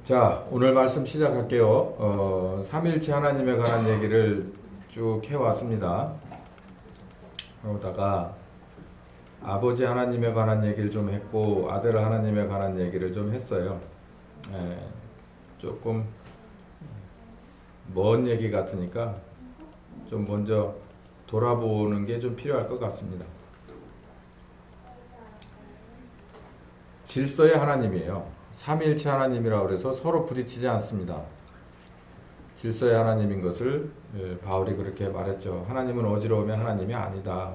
자, 오늘 말씀 시작할게요. 삼일체 하나님에 관한 얘기를 쭉 해왔습니다. 그러다가 아버지 하나님에 관한 얘기를 좀 했고 아들 하나님에 관한 얘기를 좀 했어요. 조금 먼 얘기 같으니까 좀 먼저 돌아보는 게 좀 필요할 것 같습니다. 질서의 하나님이에요. 삼위일체 하나님이라고 그래서 서로 부딪히지 않습니다. 질서의 하나님인 것을 바울이 그렇게 말했죠. 하나님은 어지러우면 하나님이 아니다.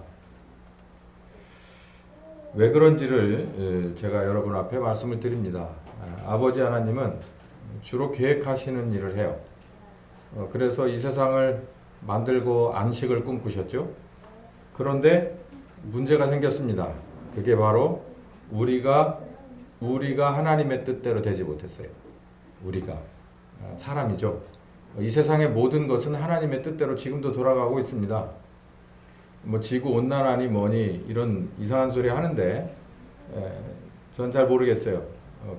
왜 그런지를 제가 여러분 앞에 말씀을 드립니다. 아버지 하나님은 주로 계획하시는 일을 해요. 그래서 이 세상을 만들고 안식을 꿈꾸셨죠. 그런데 문제가 생겼습니다. 그게 바로 우리가 하나님의 뜻대로 되지 못했어요. 우리가 사람이죠. 이 세상의 모든 것은 하나님의 뜻대로 지금도 돌아가고 있습니다. 뭐 지구 온난화니 뭐니 이런 이상한 소리 하는데 전 잘 모르겠어요.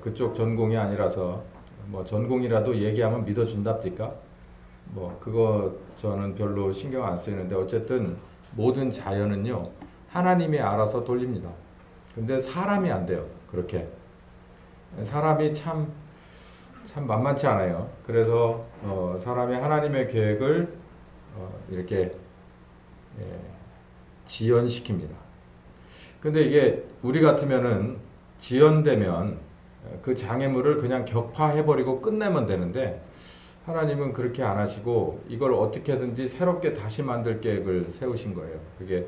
그쪽 전공이 아니라서 뭐 전공이라도 얘기하면 믿어준답니까? 뭐 그거 저는 별로 신경 안 쓰이는데 어쨌든 모든 자연은요 하나님이 알아서 돌립니다. 근데 사람이 안 돼요. 그렇게 사람이 참 만만치 않아요. 그래서 사람이 하나님의 계획을 이렇게 지연시킵니다. 근데 이게 우리 같으면은 지연되면 그 장애물을 그냥 격파해버리고 끝내면 되는데 하나님은 그렇게 안 하시고 이걸 어떻게든지 새롭게 다시 만들 계획을 세우신 거예요. 그게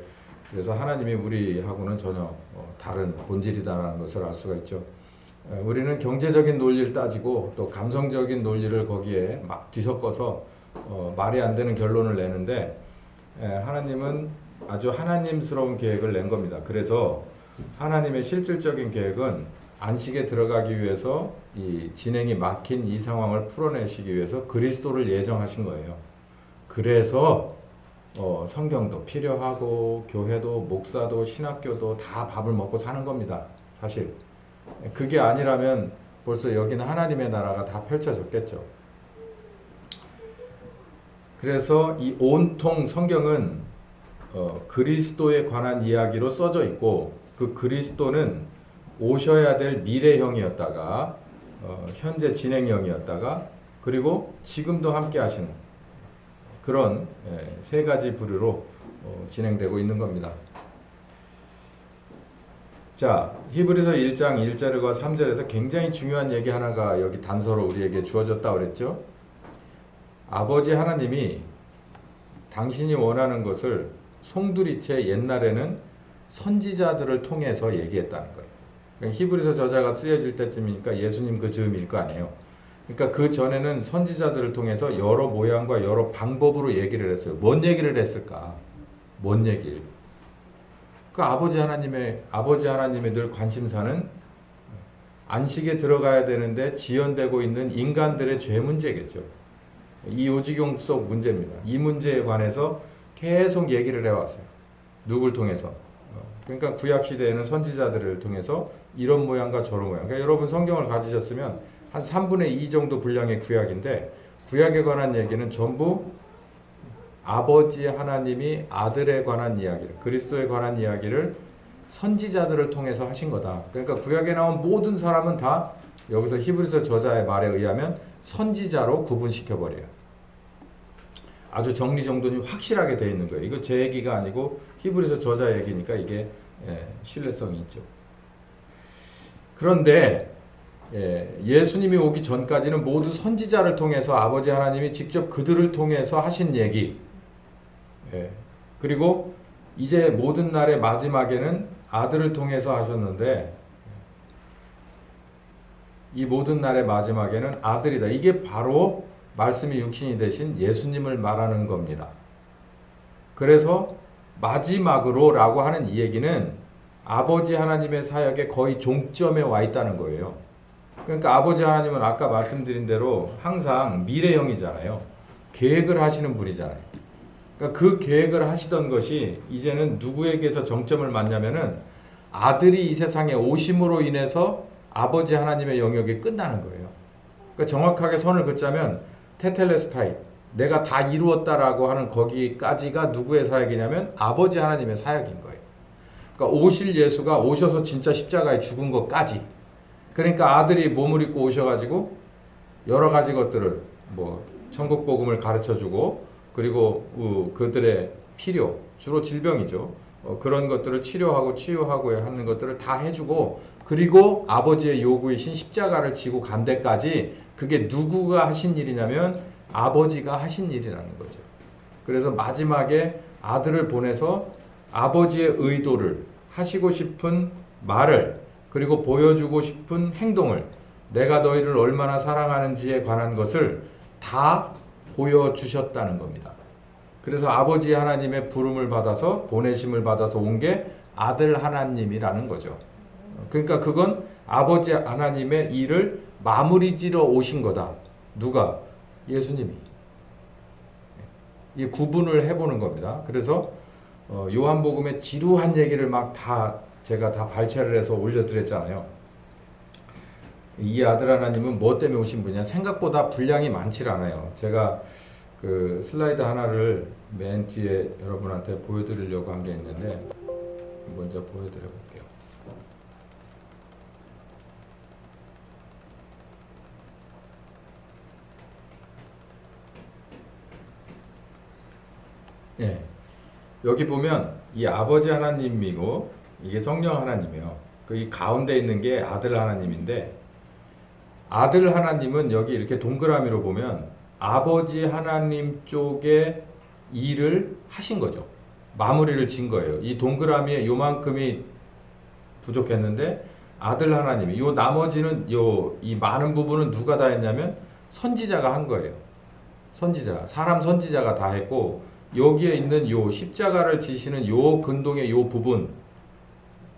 그래서 하나님이 우리하고는 전혀 다른 본질이다라는 것을 알 수가 있죠. 우리는 경제적인 논리를 따지고 또 감성적인 논리를 거기에 막 뒤섞어서 말이 안 되는 결론을 내는데 하나님은 아주 하나님스러운 계획을 낸 겁니다. 그래서 하나님의 실질적인 계획은 안식에 들어가기 위해서 이 진행이 막힌 이 상황을 풀어내시기 위해서 그리스도를 예정하신 거예요. 그래서 성경도 필요하고 교회도 목사도 신학교도 다 밥을 먹고 사는 겁니다. 사실 그게 아니라면 벌써 여기는 하나님의 나라가 다 펼쳐졌겠죠. 그래서 이 온통 성경은 그리스도에 관한 이야기로 써져 있고 그 그리스도는 오셔야 될 미래형이었다가 현재 진행형이었다가 그리고 지금도 함께 하시는 그런 세 가지 부류로 진행되고 있는 겁니다. 자, 히브리서 1장 1절과 3절에서 굉장히 중요한 얘기 하나가 여기 단서로 우리에게 주어졌다고 그랬죠. 아버지 하나님이 당신이 원하는 것을 송두리째 옛날에는 선지자들을 통해서 얘기했다는 거예요. 그러니까 히브리서 저자가 쓰여질 때쯤이니까 예수님 그 즈음일 거 아니에요. 그러니까 그 전에는 선지자들을 통해서 여러 모양과 여러 방법으로 얘기를 했어요. 뭔 얘기를 했을까? 뭔 얘기를? 그 아버지 하나님의 늘 관심사는 안식에 들어가야 되는데 지연되고 있는 인간들의 죄 문제겠죠. 이 요지경 속 문제입니다. 이 문제에 관해서 계속 얘기를 해왔어요. 누굴 통해서? 그러니까 구약 시대에는 선지자들을 통해서 이런 모양과 저런 모양. 그러니까 여러분 성경을 가지셨으면 한 3분의 2 정도 분량의 구약인데 구약에 관한 얘기는 전부 아버지 하나님이 아들에 관한 이야기를, 그리스도에 관한 이야기를 선지자들을 통해서 하신 거다. 그러니까 구약에 나온 모든 사람은 다 여기서 히브리서 저자의 말에 의하면 선지자로 구분시켜버려요. 아주 정리정돈이 확실하게 되어 있는 거예요. 이거 제 얘기가 아니고 히브리서 저자 얘기니까 이게 신뢰성이 있죠. 그런데 예수님이 오기 전까지는 모두 선지자를 통해서 아버지 하나님이 직접 그들을 통해서 하신 얘기, 그리고 이제 모든 날의 마지막에는 아들을 통해서 하셨는데 이 모든 날의 마지막에는 아들이다. 이게 바로 말씀이 육신이 되신 예수님을 말하는 겁니다. 그래서 마지막으로 라고 하는 이 얘기는 아버지 하나님의 사역의 거의 종점에 와 있다는 거예요. 그러니까 아버지 하나님은 아까 말씀드린 대로 항상 미래형이잖아요. 계획을 하시는 분이잖아요. 그러니까 그 계획을 하시던 것이 이제는 누구에게서 정점을 맞냐면은 아들이 이 세상에 오심으로 인해서 아버지 하나님의 영역이 끝나는 거예요. 그러니까 정확하게 선을 긋자면 테텔레스타이, 내가 다 이루었다라고 하는 거기까지가 누구의 사역이냐면 아버지 하나님의 사역인 거예요. 그러니까 오실 예수가 오셔서 진짜 십자가에 죽은 것까지. 그러니까 아들이 몸을 입고 오셔가지고 여러 가지 것들을 뭐 천국 복음을 가르쳐주고, 그리고 그들의 필요, 주로 질병이죠. 그런 것들을 치료하고 치유하고 하는 것들을 다 해주고, 그리고 아버지의 요구이신 십자가를 지고 간 데까지, 그게 누구가 하신 일이냐면 아버지가 하신 일이라는 거죠. 그래서 마지막에 아들을 보내서 아버지의 의도를, 하시고 싶은 말을, 그리고 보여주고 싶은 행동을, 내가 너희를 얼마나 사랑하는지에 관한 것을 다 보여주셨다는 겁니다. 그래서 아버지 하나님의 부름을 받아서, 보내심을 받아서 온 게 아들 하나님이라는 거죠. 그러니까 그건 아버지 하나님의 일을 마무리 지러 오신 거다. 누가? 예수님이. 이 구분을 해보는 겁니다. 그래서 요한복음의 지루한 얘기를 막 제가 다 발췌를 해서 올려드렸잖아요. 이 아들 하나님은 뭐 때문에 오신 분이냐? 생각보다 분량이 많지 않아요. 제가 그 슬라이드 하나를 맨 뒤에 여러분한테 보여드리려고 한 게 있는데, 먼저 보여드려 볼게요. 예. 여기 보면 이 아버지 하나님이고 이게 성령 하나님이에요. 그 이 가운데 있는 게 아들 하나님인데, 아들 하나님은 여기 이렇게 동그라미로 보면 아버지 하나님 쪽의 일을 하신 거죠. 마무리를 진 거예요. 이 동그라미에 요만큼이 부족했는데 아들 하나님이, 요 나머지는 이 많은 부분은 누가 다 했냐면 선지자가 한 거예요. 선지자, 사람 선지자가 다 했고, 여기에 있는 요 십자가를 지시는 요 근동의 요 부분,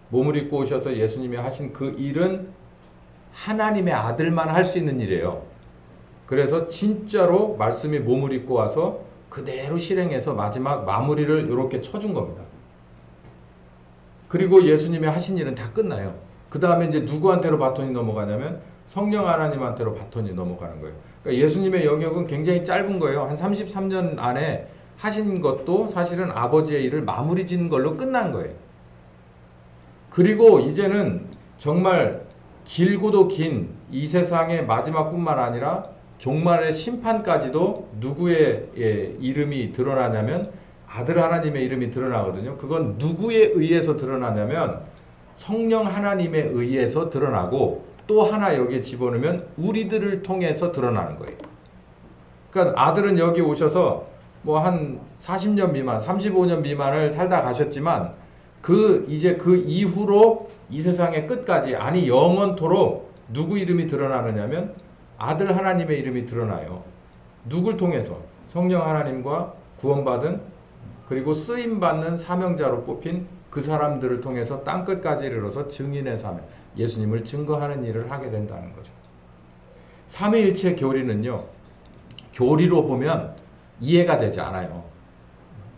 몸을 입고 오셔서 예수님이 하신 그 일은 하나님의 아들만 할 수 있는 일이에요. 그래서 진짜로 말씀이 몸을 입고 와서 그대로 실행해서 마지막 마무리를 이렇게 쳐준 겁니다. 그리고 예수님이 하신 일은 다 끝나요. 그 다음에 이제 누구한테로 바톤이 넘어가냐면 성령 하나님한테로 바톤이 넘어가는 거예요. 그러니까 예수님의 영역은 굉장히 짧은 거예요. 한 33년 안에 하신 것도 사실은 아버지의 일을 마무리 짓는 걸로 끝난 거예요. 그리고 이제는 정말 길고도 긴 이 세상의 마지막뿐만 아니라 종말의 심판까지도 누구의 이름이 드러나냐면 아들 하나님의 이름이 드러나거든요. 그건 누구에 의해서 드러나냐면 성령 하나님에 의해서 드러나고, 또 하나 여기에 집어넣으면 우리들을 통해서 드러나는 거예요. 그러니까 아들은 여기 오셔서 뭐 한 40년 미만, 35년 미만을 살다 가셨지만 이제 그 이후로 이 세상의 끝까지, 아니 영원토록 누구 이름이 드러나느냐면 아들 하나님의 이름이 드러나요. 누굴 통해서? 성령 하나님과 구원받은, 그리고 쓰임받는 사명자로 뽑힌 그 사람들을 통해서 땅끝까지 이르러서 증인의 사명, 예수님을 증거하는 일을 하게 된다는 거죠. 삼위일체 교리는요, 교리로 보면 이해가 되지 않아요.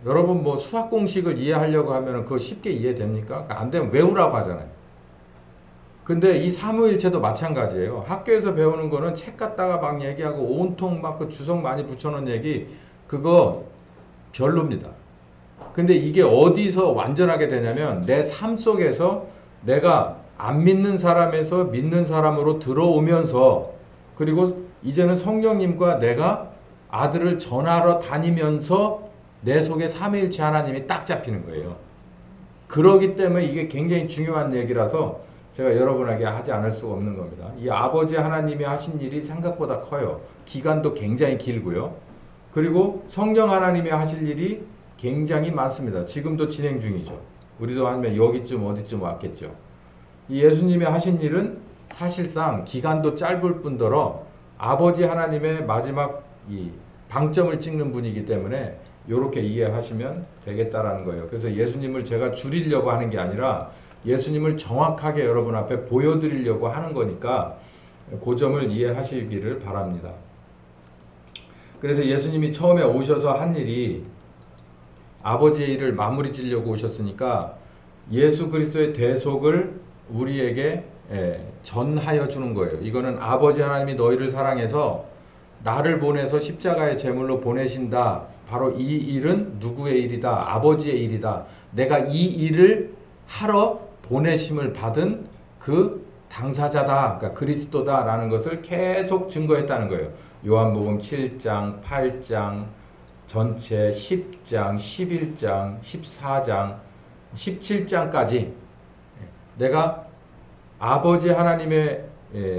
여러분 뭐 수학 공식을 이해하려고 하면 그거 쉽게 이해됩니까? 안 되면 외우라고 하잖아요. 근데 이 삼위일체도 마찬가지예요. 학교에서 배우는 거는 책 갖다가 막 얘기하고 온통 막 그 주석 많이 붙여놓은 얘기, 그거 별로입니다. 근데 이게 어디서 완전하게 되냐면 내 삶 속에서 내가 안 믿는 사람에서 믿는 사람으로 들어오면서, 그리고 이제는 성령님과 내가 아들을 전하러 다니면서 내 속에 삼위일체 하나님이 딱 잡히는 거예요. 그러기 때문에 이게 굉장히 중요한 얘기라서 제가 여러분에게 하지 않을 수가 없는 겁니다. 이 아버지 하나님이 하신 일이 생각보다 커요. 기간도 굉장히 길고요. 그리고 성령 하나님이 하실 일이 굉장히 많습니다. 지금도 진행 중이죠. 우리도 하면 여기쯤 어디쯤 왔겠죠. 이 예수님이 하신 일은 사실상 기간도 짧을 뿐더러 아버지 하나님의 마지막 이 방점을 찍는 분이기 때문에 이렇게 이해하시면 되겠다라는 거예요. 그래서 예수님을 제가 줄이려고 하는 게 아니라 예수님을 정확하게 여러분 앞에 보여드리려고 하는 거니까 그 점을 이해하시기를 바랍니다. 그래서 예수님이 처음에 오셔서 한 일이 아버지의 일을 마무리 지려고 오셨으니까 예수 그리스도의 대속을 우리에게 전하여 주는 거예요. 이거는 아버지 하나님이 너희를 사랑해서 나를 보내서 십자가의 제물로 보내신다. 바로 이 일은 누구의 일이다? 아버지의 일이다. 내가 이 일을 하러 보내심을 받은 그 당사자다. 그러니까 그리스도다라는 것을 계속 증거했다는 거예요. 요한복음 7장, 8장, 전체 10장, 11장, 14장, 17장까지 내가 아버지 하나님의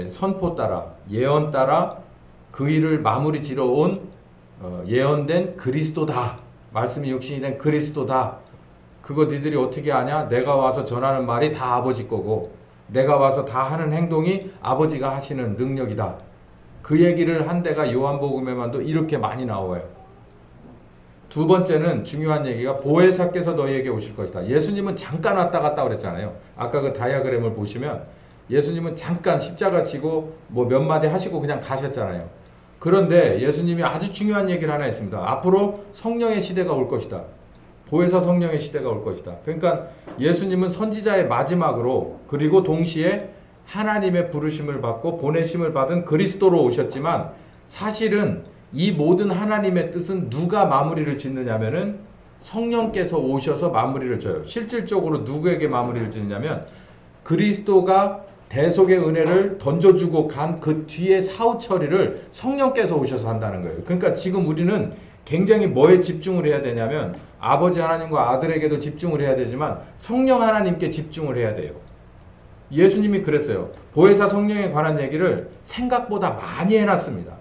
선포 따라, 예언 따라 그 일을 마무리 지러 온 예언된 그리스도다. 말씀이 육신이 된 그리스도다. 그거 니들이 어떻게 아냐? 내가 와서 전하는 말이 다 아버지 거고 내가 와서 다 하는 행동이 아버지가 하시는 능력이다. 그 얘기를 한 데가 요한복음에만도 이렇게 많이 나와요. 두 번째는 중요한 얘기가 보혜사께서 너희에게 오실 것이다. 예수님은 잠깐 왔다 갔다 그랬잖아요. 아까 그 다이아그램을 보시면 예수님은 잠깐 십자가 지고 뭐 몇 마디 하시고 그냥 가셨잖아요. 그런데 예수님이 아주 중요한 얘기를 하나 했습니다. 앞으로 성령의 시대가 올 것이다. 보혜사 성령의 시대가 올 것이다. 그러니까 예수님은 선지자의 마지막으로 그리고 동시에 하나님의 부르심을 받고 보내심을 받은 그리스도로 오셨지만 사실은 이 모든 하나님의 뜻은 누가 마무리를 짓느냐면은 성령께서 오셔서 마무리를 져요. 실질적으로 누구에게 마무리를 짓느냐면 그리스도가 대속의 은혜를 던져주고 간 그 뒤에 사후 처리를 성령께서 오셔서 한다는 거예요. 그러니까 지금 우리는 굉장히 뭐에 집중을 해야 되냐면 아버지 하나님과 아들에게도 집중을 해야 되지만 성령 하나님께 집중을 해야 돼요. 예수님이 그랬어요. 보혜사 성령에 관한 얘기를 생각보다 많이 해놨습니다.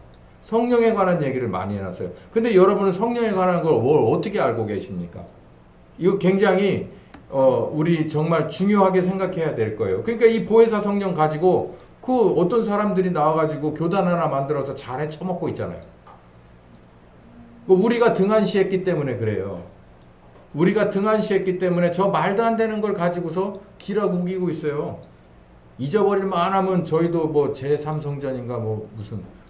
성령에 관한 얘기를 많이 해놨어요. 근데 여러분은 성령에 관한 걸 뭘 어떻게 알고 계십니까? 이거 굉장히 우리 정말 중요하게 생각해야 될 거예요. 그러니까 이 보혜사 성령 가지고 그 어떤 사람들이 나와가지고 교단 하나 만들어서 잘해 처먹고 있잖아요. 우리가 등한시했기 때문에 그래요. 우리가 등한시했기 때문에 저 말도 안 되는 걸 가지고서 기락 우기고 있어요. 잊어버릴 만하면 저희도 뭐 제3성전인가 뭐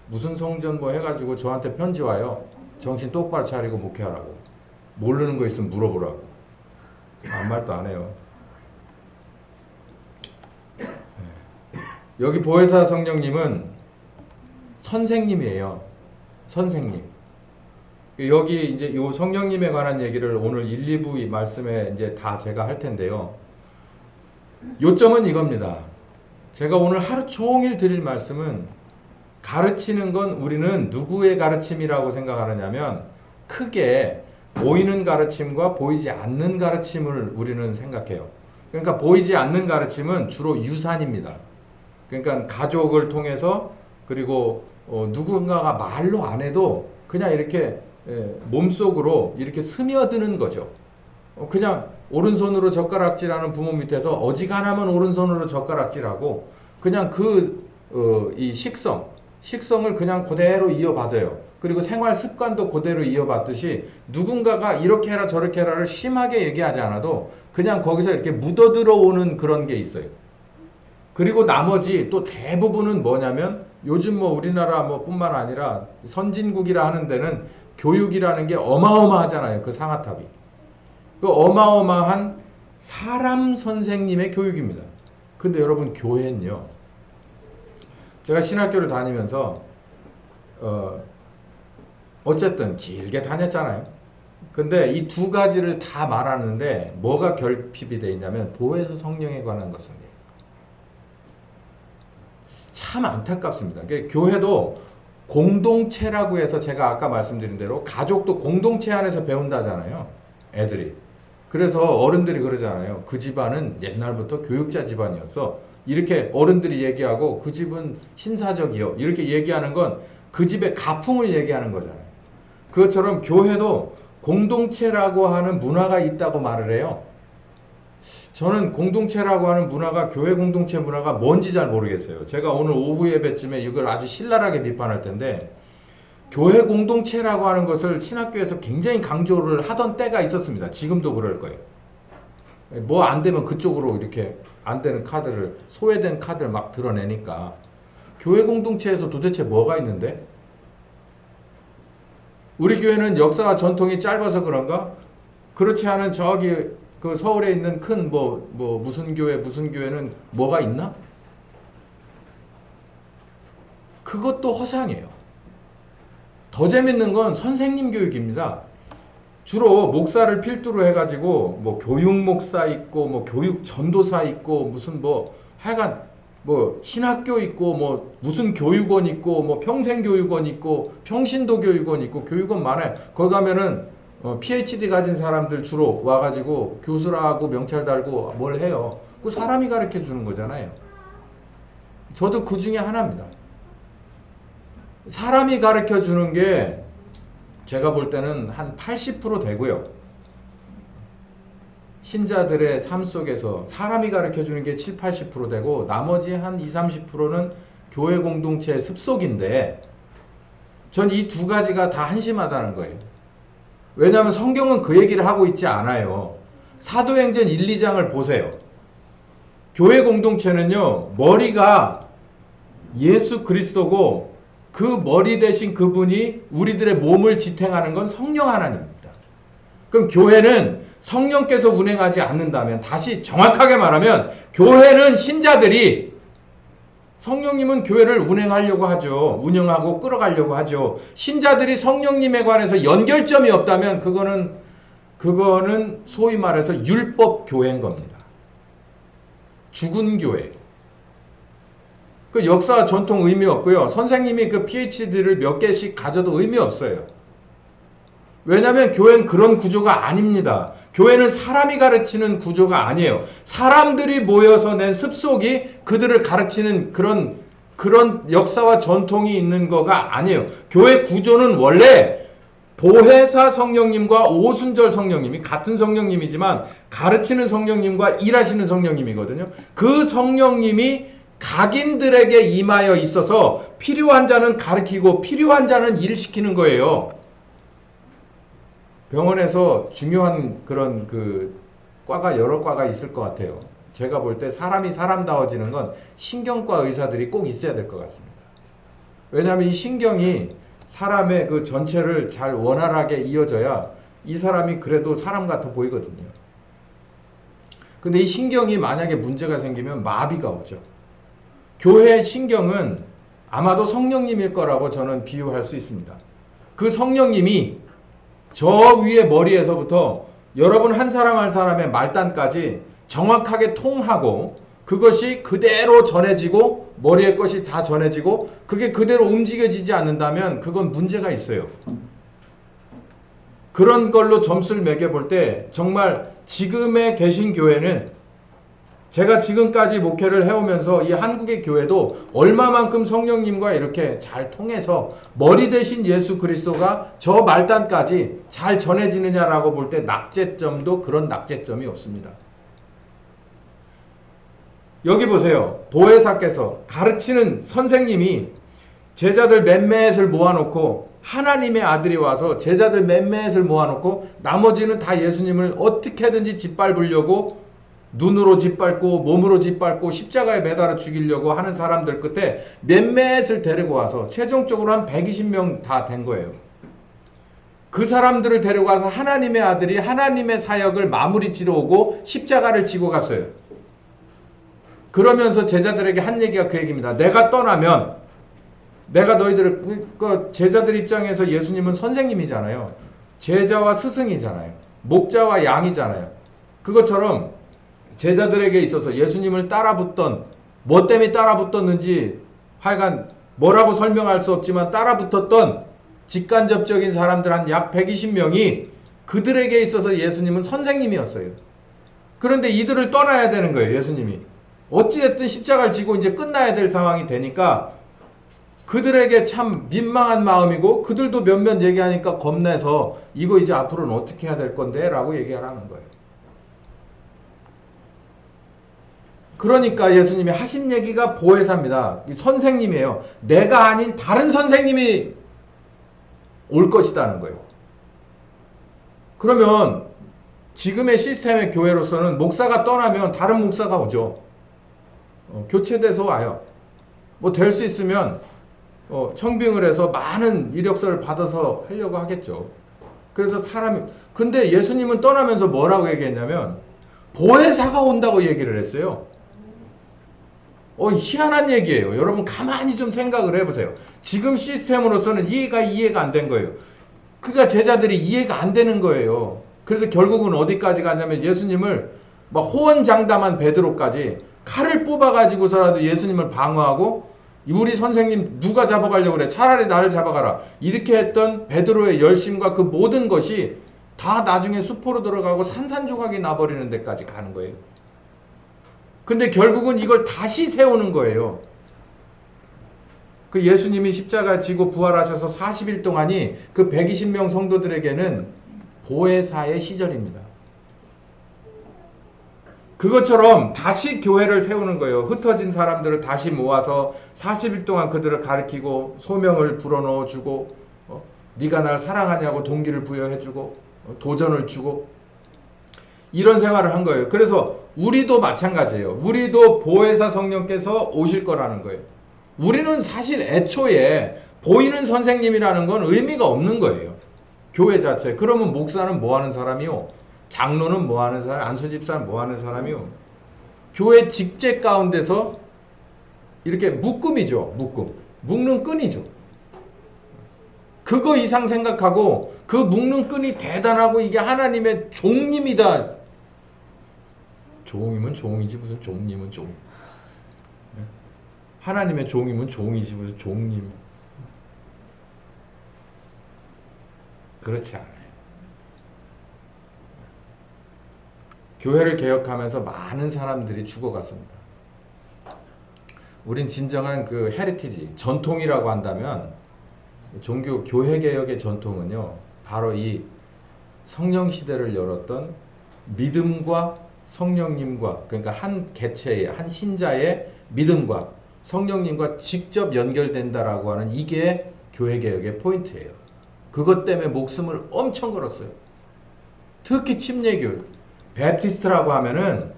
무슨 성전 뭐 해가지고 저한테 편지 와요. 정신 똑바로 차리고 목회하라고. 모르는 거 있으면 물어보라고. 아무 말도 안 해요. 여기 보혜사 성령님은 선생님이에요. 선생님. 여기 이제 요 성령님에 관한 얘기를 오늘 1, 2부 이 말씀에 이제 다 제가 할 텐데요. 요점은 이겁니다. 제가 오늘 하루 종일 드릴 말씀은 가르치는 건 우리는 누구의 가르침이라고 생각하느냐면 크게 보이는 가르침과 보이지 않는 가르침을 우리는 생각해요. 그러니까 보이지 않는 가르침은 주로 유산입니다. 그러니까 가족을 통해서 그리고 누군가가 말로 안 해도 그냥 이렇게 몸속으로 이렇게 스며드는 거죠. 그냥 오른손으로 젓가락질하는 부모 밑에서 어지간하면 오른손으로 젓가락질하고 그냥 이 식성을 그냥 그대로 이어받아요. 그리고 생활 습관도 그대로 이어받듯이 누군가가 이렇게 해라 저렇게 해라를 심하게 얘기하지 않아도 그냥 거기서 이렇게 묻어들어오는 그런 게 있어요. 그리고 나머지 또 대부분은 뭐냐면 요즘 뭐 우리나라 뭐 뿐만 아니라 선진국이라 하는 데는 교육이라는 게 어마어마하잖아요. 그 상아탑이. 그 어마어마한 사람 선생님의 교육입니다. 근데 여러분 교회는요. 제가 신학교를 다니면서 어쨌든 길게 다녔잖아요. 근데 이 두 가지를 다 말하는데 뭐가 결핍이 되어 있냐면 보혜사 성령에 관한 것은 참 안타깝습니다. 교회도 공동체라고 해서 제가 아까 말씀드린 대로 가족도 공동체 안에서 배운다잖아요. 애들이. 그래서 어른들이 그러잖아요. 그 집안은 옛날부터 교육자 집안이었어. 이렇게 어른들이 얘기하고 그 집은 신사적이요. 이렇게 얘기하는 건 그 집의 가풍을 얘기하는 거잖아요. 그것처럼 교회도 공동체라고 하는 문화가 있다고 말을 해요. 저는 공동체라고 하는 문화가 교회 공동체 문화가 뭔지 잘 모르겠어요. 제가 오늘 오후 예배쯤에 이걸 아주 신랄하게 비판할 텐데 교회 공동체라고 하는 것을 신학교에서 굉장히 강조를 하던 때가 있었습니다. 지금도 그럴 거예요. 뭐 안 되면 그쪽으로 이렇게 안 되는 카드를 소외된 카드를 막 드러내니까 교회 공동체에서 도대체 뭐가 있는데? 우리 교회는 역사와 전통이 짧아서 그런가? 그렇지 않은 저기 그 서울에 있는 큰 무슨 교회는 뭐가 있나? 그것도 허상이에요. 더 재밌는 건 선생님 교육입니다. 주로 목사를 필두로 해가지고 뭐 교육 목사 있고 뭐 교육 전도사 있고 무슨 뭐 하여간 뭐 신학교 있고 뭐 무슨 교육원 있고 뭐 평생교육원 있고 평신도 교육원 있고 교육원 많아요. 거기 가면은 PhD 가진 사람들 주로 와가지고 교수라고 명찰 달고 뭘 해요. 그 사람이 가르쳐 주는 거잖아요. 저도 그 중에 하나입니다. 사람이 가르쳐 주는 게 제가 볼 때는 한 80% 되고요. 신자들의 삶 속에서 사람이 가르쳐 주는 게 7, 80% 되고 나머지 한 20, 30%는 교회 공동체의 습속인데 전 이 두 가지가 다 한심하다는 거예요. 왜냐하면 성경은 그 얘기를 하고 있지 않아요. 사도행전 1, 2장을 보세요. 교회 공동체는요, 머리가 예수 그리스도고 그 머리 대신 그분이 우리들의 몸을 지탱하는 건 성령 하나님입니다. 그럼 교회는 성령께서 운행하지 않는다면, 다시 정확하게 말하면 교회는 신자들이, 성령님은 교회를 운행하려고 하죠. 운영하고 끌어가려고 하죠. 신자들이 성령님에 관해서 연결점이 없다면 그거는 소위 말해서 율법 교회인 겁니다. 죽은 교회. 그 역사 전통 의미 없고요. 선생님이 그 PhD를 몇 개씩 가져도 의미 없어요. 왜냐하면 교회는 그런 구조가 아닙니다. 교회는 사람이 가르치는 구조가 아니에요. 사람들이 모여서 낸 습속이 그들을 가르치는 그런 역사와 전통이 있는 거가 아니에요. 교회 구조는 원래 보혜사 성령님과 오순절 성령님이 같은 성령님이지만 가르치는 성령님과 일하시는 성령님이거든요. 그 성령님이 각인들에게 임하여 있어서 필요한 자는 가르치고 필요한 자는 일시키는 거예요. 병원에서 중요한 그런 과가 여러 과가 있을 것 같아요. 제가 볼 때 사람이 사람다워지는 건 신경과 의사들이 꼭 있어야 될 것 같습니다. 왜냐하면 이 신경이 사람의 그 전체를 잘 원활하게 이어져야 이 사람이 그래도 사람 같아 보이거든요. 근데 이 신경이 만약에 문제가 생기면 마비가 오죠. 교회의 신경은 아마도 성령님일 거라고 저는 비유할 수 있습니다. 그 성령님이 저 위에 머리에서부터 여러분 한 사람 한 사람의 말단까지 정확하게 통하고 그것이 그대로 전해지고 머리의 것이 다 전해지고 그게 그대로 움직여지지 않는다면 그건 문제가 있어요. 그런 걸로 점수를 매겨볼 때 정말 지금에 계신 교회는 제가 지금까지 목회를 해오면서 이 한국의 교회도 얼마만큼 성령님과 이렇게 잘 통해서 머리 대신 예수 그리스도가 저 말단까지 잘 전해지느냐라고 볼 때 낙제점도 그런 낙제점이 없습니다. 여기 보세요. 보혜사께서 가르치는 선생님이 제자들 몇몇을 모아놓고 하나님의 아들이 와서 제자들 몇몇을 모아놓고 나머지는 다 예수님을 어떻게든지 짓밟으려고 눈으로 짓밟고 몸으로 짓밟고 십자가에 매달아 죽이려고 하는 사람들 끝에 몇몇을 데리고 와서 최종적으로 한 120명 다 된 거예요. 그 사람들을 데리고 와서 하나님의 아들이 하나님의 사역을 마무리 지러 오고 십자가를 지고 갔어요. 그러면서 제자들에게 한 얘기가 그 얘기입니다. 내가 떠나면 내가 너희들을, 제자들 입장에서 예수님은 선생님이잖아요. 제자와 스승이잖아요. 목자와 양이잖아요. 그것처럼 제자들에게 있어서 예수님을 따라붙던, 뭐 때문에 따라붙었는지 하여간 뭐라고 설명할 수 없지만 따라붙었던 직간접적인 사람들 한 약 120명이 그들에게 있어서 예수님은 선생님이었어요. 그런데 이들을 떠나야 되는 거예요, 예수님이. 어찌됐든 십자가를 지고 이제 끝나야 될 상황이 되니까 그들에게 참 민망한 마음이고 그들도 몇몇 얘기하니까 겁내서 이거 이제 앞으로는 어떻게 해야 될 건데? 라고 얘기하라는 거예요. 그러니까 예수님이 하신 얘기가 보혜사입니다. 선생님이에요. 내가 아닌 다른 선생님이 올 것이다는 거예요. 그러면 지금의 시스템의 교회로서는 목사가 떠나면 다른 목사가 오죠. 교체돼서 와요. 뭐 될 수 있으면 청빙을 해서 많은 이력서를 받아서 하려고 하겠죠. 그래서 근데 예수님은 떠나면서 뭐라고 얘기했냐면 보혜사가 온다고 얘기를 했어요. 희한한 얘기예요. 여러분 가만히 좀 생각을 해보세요. 지금 시스템으로서는 이해가 안 된 거예요. 그러니까 제자들이 이해가 안 되는 거예요. 그래서 결국은 어디까지 가냐면 예수님을 막 호언장담한 베드로까지 칼을 뽑아가지고서라도 예수님을 방어하고 우리 선생님 누가 잡아가려고 그래? 차라리 나를 잡아가라. 이렇게 했던 베드로의 열심과 그 모든 것이 다 나중에 수포로 들어가고 산산조각이 나버리는 데까지 가는 거예요. 근데 결국은 이걸 다시 세우는 거예요. 그 예수님이 십자가 지고 부활하셔서 40일 동안이 그 120명 성도들에게는 보혜사의 시절입니다. 그것처럼 다시 교회를 세우는 거예요. 흩어진 사람들을 다시 모아서 40일 동안 그들을 가르치고 소명을 불어넣어 주고 네가 날 사랑하냐고 동기를 부여해 주고 도전을 주고 이런 생활을 한 거예요. 그래서 우리도 마찬가지예요. 우리도 보혜사 성령께서 오실 거라는 거예요. 우리는 사실 애초에 보이는 선생님이라는 건 의미가 없는 거예요. 교회 자체. 그러면 목사는 뭐 하는 사람이요? 장로는 뭐 하는 사람? 안수집사는 뭐 하는 사람이요? 교회 직제 가운데서 이렇게 묶음이죠. 묶는 끈이죠. 그거 이상 생각하고 그 묶는 끈이 대단하고 이게 하나님의 종님이다. 종이면 종이지 무슨 종님은 종. 하나님의 종이면 종이지 무슨 종님. 그렇지 않아요. 교회를 개혁하면서 많은 사람들이 죽어갔습니다. 우린 진정한 그 헤리티지, 전통이라고 한다면 종교 교회 개혁의 전통은요. 바로 이 성령 시대를 열었던 믿음과 성령님과 그러니까 한 개체의 한 신자의 믿음과 성령님과 직접 연결된다라고 하는 이게 교회 개혁의 포인트예요. 그것 때문에 목숨을 엄청 걸었어요. 특히 침례교, 베프티스트라고 하면은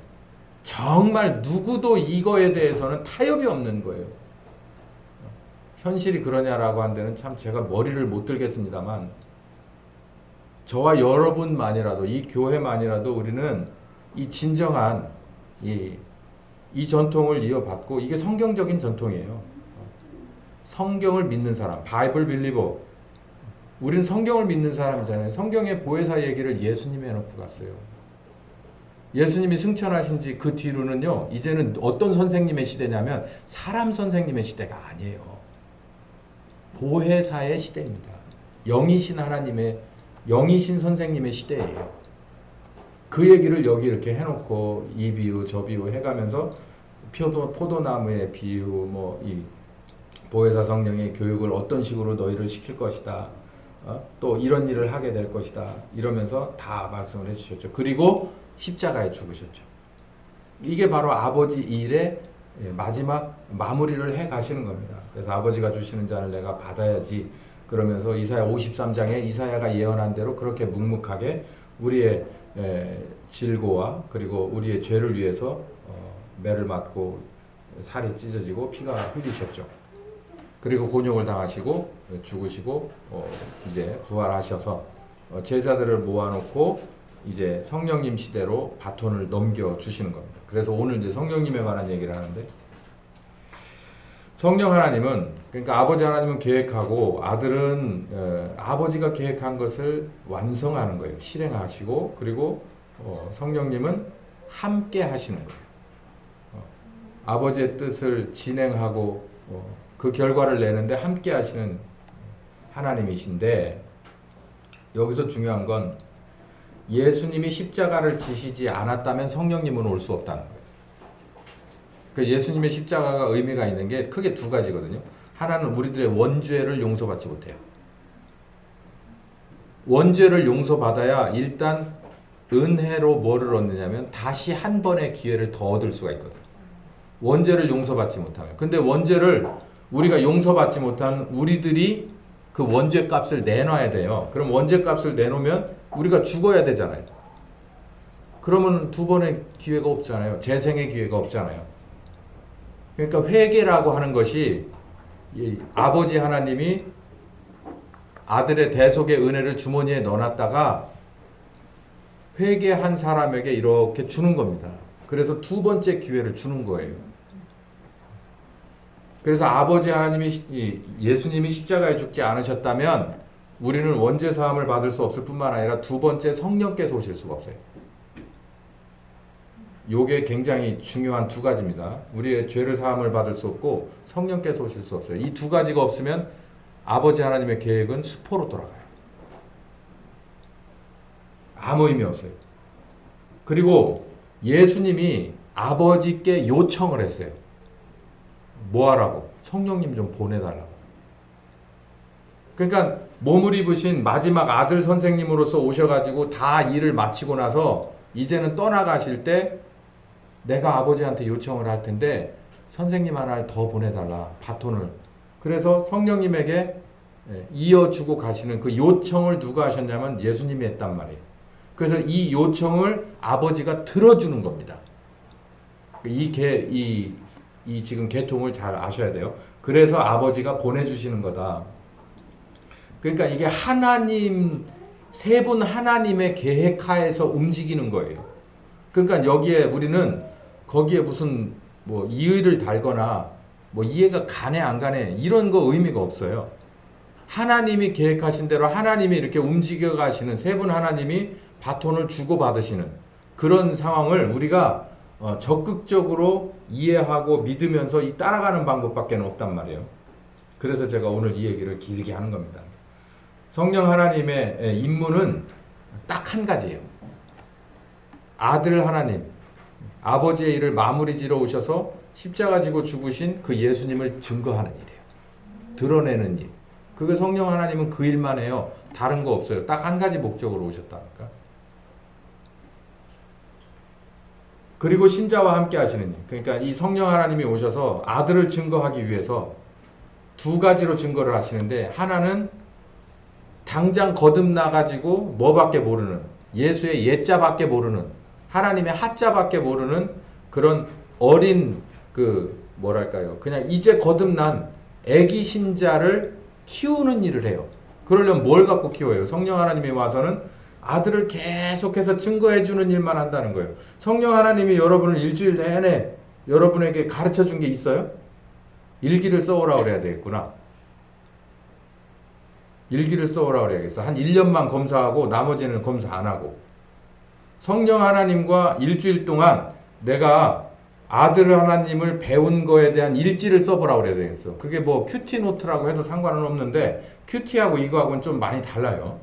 정말 누구도 이거에 대해서는 타협이 없는 거예요. 현실이 그러냐라고 한 데는 참 제가 머리를 못 들겠습니다만 저와 여러분만이라도 이 교회만이라도 우리는 이 진정한 이 전통을 이어받고 이게 성경적인 전통이에요. 성경을 믿는 사람, 바이블 빌리버. 우리는 성경을 믿는 사람이잖아요. 성경의 보혜사 얘기를 예수님이 해놓고 갔어요. 예수님이 승천하신 지 그 뒤로는요. 이제는 어떤 선생님의 시대냐면 사람 선생님의 시대가 아니에요. 보혜사의 시대입니다. 영이신 하나님의 영이신 선생님의 시대예요. 그 얘기를 여기 이렇게 해놓고 이 비유 저 비유 해가면서 포도나무의 비유 뭐 이 보혜사 성령의 교육을 어떤 식으로 너희를 시킬 것이다. 또 이런 일을 하게 될 것이다. 이러면서 다 말씀을 해주셨죠. 그리고 십자가에 죽으셨죠. 이게 바로 아버지 일의 마지막 마무리를 해 가시는 겁니다. 그래서 아버지가 주시는 잔을 내가 받아야지. 그러면서 이사야 53장에 이사야가 예언한 대로 그렇게 묵묵하게 우리의 질고와 그리고 우리의 죄를 위해서 매를 맞고 살이 찢어지고 피가 흘리셨죠. 그리고 곤욕을 당하시고 죽으시고 이제 부활하셔서 제자들을 모아놓고 이제 성령님 시대로 바톤을 넘겨주시는 겁니다. 그래서 오늘 이제 성령님에 관한 얘기를 하는데 성령 하나님은 그러니까 아버지 하나님은 계획하고 아들은 아버지가 계획한 것을 완성하는 거예요. 실행하시고 그리고 성령님은 함께 하시는 거예요. 아버지의 뜻을 진행하고 그 결과를 내는데 함께 하시는 하나님이신데 여기서 중요한 건 예수님이 십자가를 지시지 않았다면 성령님은 올 수 없다는 거예요. 그 예수님의 십자가가 의미가 있는 게 크게 두 가지거든요. 하나는 우리들의 원죄를 용서받지 못해요. 원죄를 용서받아야 일단 은혜로 뭐를 얻느냐면 다시 한 번의 기회를 더 얻을 수가 있거든요. 원죄를 용서받지 못하면. 근데 원죄를 우리가 용서받지 못한 우리들이 그 원죄 값을 내놔야 돼요. 그럼 원죄 값을 내놓으면 우리가 죽어야 되잖아요. 그러면 두 번의 기회가 없잖아요. 재생의 기회가 없잖아요. 그러니까 회개라고 하는 것이 아버지 하나님이 아들의 대속의 은혜를 주머니에 넣어놨다가 회개한 사람에게 이렇게 주는 겁니다. 그래서 두 번째 기회를 주는 거예요. 그래서 아버지 하나님이 예수님이 십자가에 죽지 않으셨다면 우리는 원죄 사함을 받을 수 없을 뿐만 아니라 두 번째 성령께서 오실 수가 없어요. 요게 굉장히 중요한 두 가지입니다. 우리의 죄를 사함을 받을 수 없고 성령께서 오실 수 없어요. 이 두 가지가 없으면 아버지 하나님의 계획은 수포로 돌아가요. 아무 의미 없어요. 그리고 예수님이 아버지께 요청을 했어요. 뭐 하라고? 성령님 좀 보내달라고. 그러니까 몸을 입으신 마지막 아들 선생님으로서 오셔가지고 다 일을 마치고 나서 이제는 떠나가실 때 내가 아버지한테 요청을 할 텐데 선생님 하나를 더 보내달라. 바톤을. 그래서 성령님에게 이어주고 가시는 그 요청을 누가 하셨냐면 예수님이 했단 말이에요. 그래서 이 요청을 아버지가 들어주는 겁니다. 이 지금 계통을 잘 아셔야 돼요. 그래서 아버지가 보내주시는 거다. 그러니까 이게 하나님, 세 분 하나님의 계획하에서 움직이는 거예요. 그러니까 여기에 우리는 거기에 무슨 뭐 이의를 달거나 뭐 이해가 가네 안 가네 이런 거 의미가 없어요. 하나님이 계획하신 대로 하나님이 이렇게 움직여 가시는 세 분 하나님이 바톤을 주고받으시는 그런 상황을 우리가 적극적으로 이해하고 믿으면서 따라가는 방법밖에 없단 말이에요. 그래서 제가 오늘 이 얘기를 길게 하는 겁니다. 성령 하나님의 임무는 딱 한 가지예요. 아들 하나님, 아버지의 일을 마무리 지러 오셔서 십자가 지고 죽으신 그 예수님을 증거하는 일이에요. 드러내는 일. 그게 성령 하나님은 그 일만 해요. 다른 거 없어요. 딱 한 가지 목적으로 오셨다니까. 그리고 신자와 함께 하시는 일. 그러니까 이 성령 하나님이 오셔서 아들을 증거하기 위해서 두 가지로 증거를 하시는데 하나는 당장 거듭나가지고 뭐밖에 모르는 예수의 예자밖에 모르는 하나님의 하자밖에 모르는 그런 어린 뭐랄까요. 그냥 이제 거듭난 애기 신자를 키우는 일을 해요. 그러려면 뭘 갖고 키워요? 성령 하나님이 와서는 아들을 계속해서 증거해주는 일만 한다는 거예요. 성령 하나님이 여러분을 일주일 내내 여러분에게 가르쳐준 게 있어요? 일기를 써오라 그래야 되겠구나. 일기를 써오라 그래야겠어. 한 1년만 검사하고 나머지는 검사 안 하고. 성령 하나님과 일주일 동안 내가 아들 하나님을 배운 거에 대한 일지를 써보라 그래야 되겠어. 그게 뭐 큐티 노트라고 해도 상관은 없는데 큐티하고 이거하고는 좀 많이 달라요.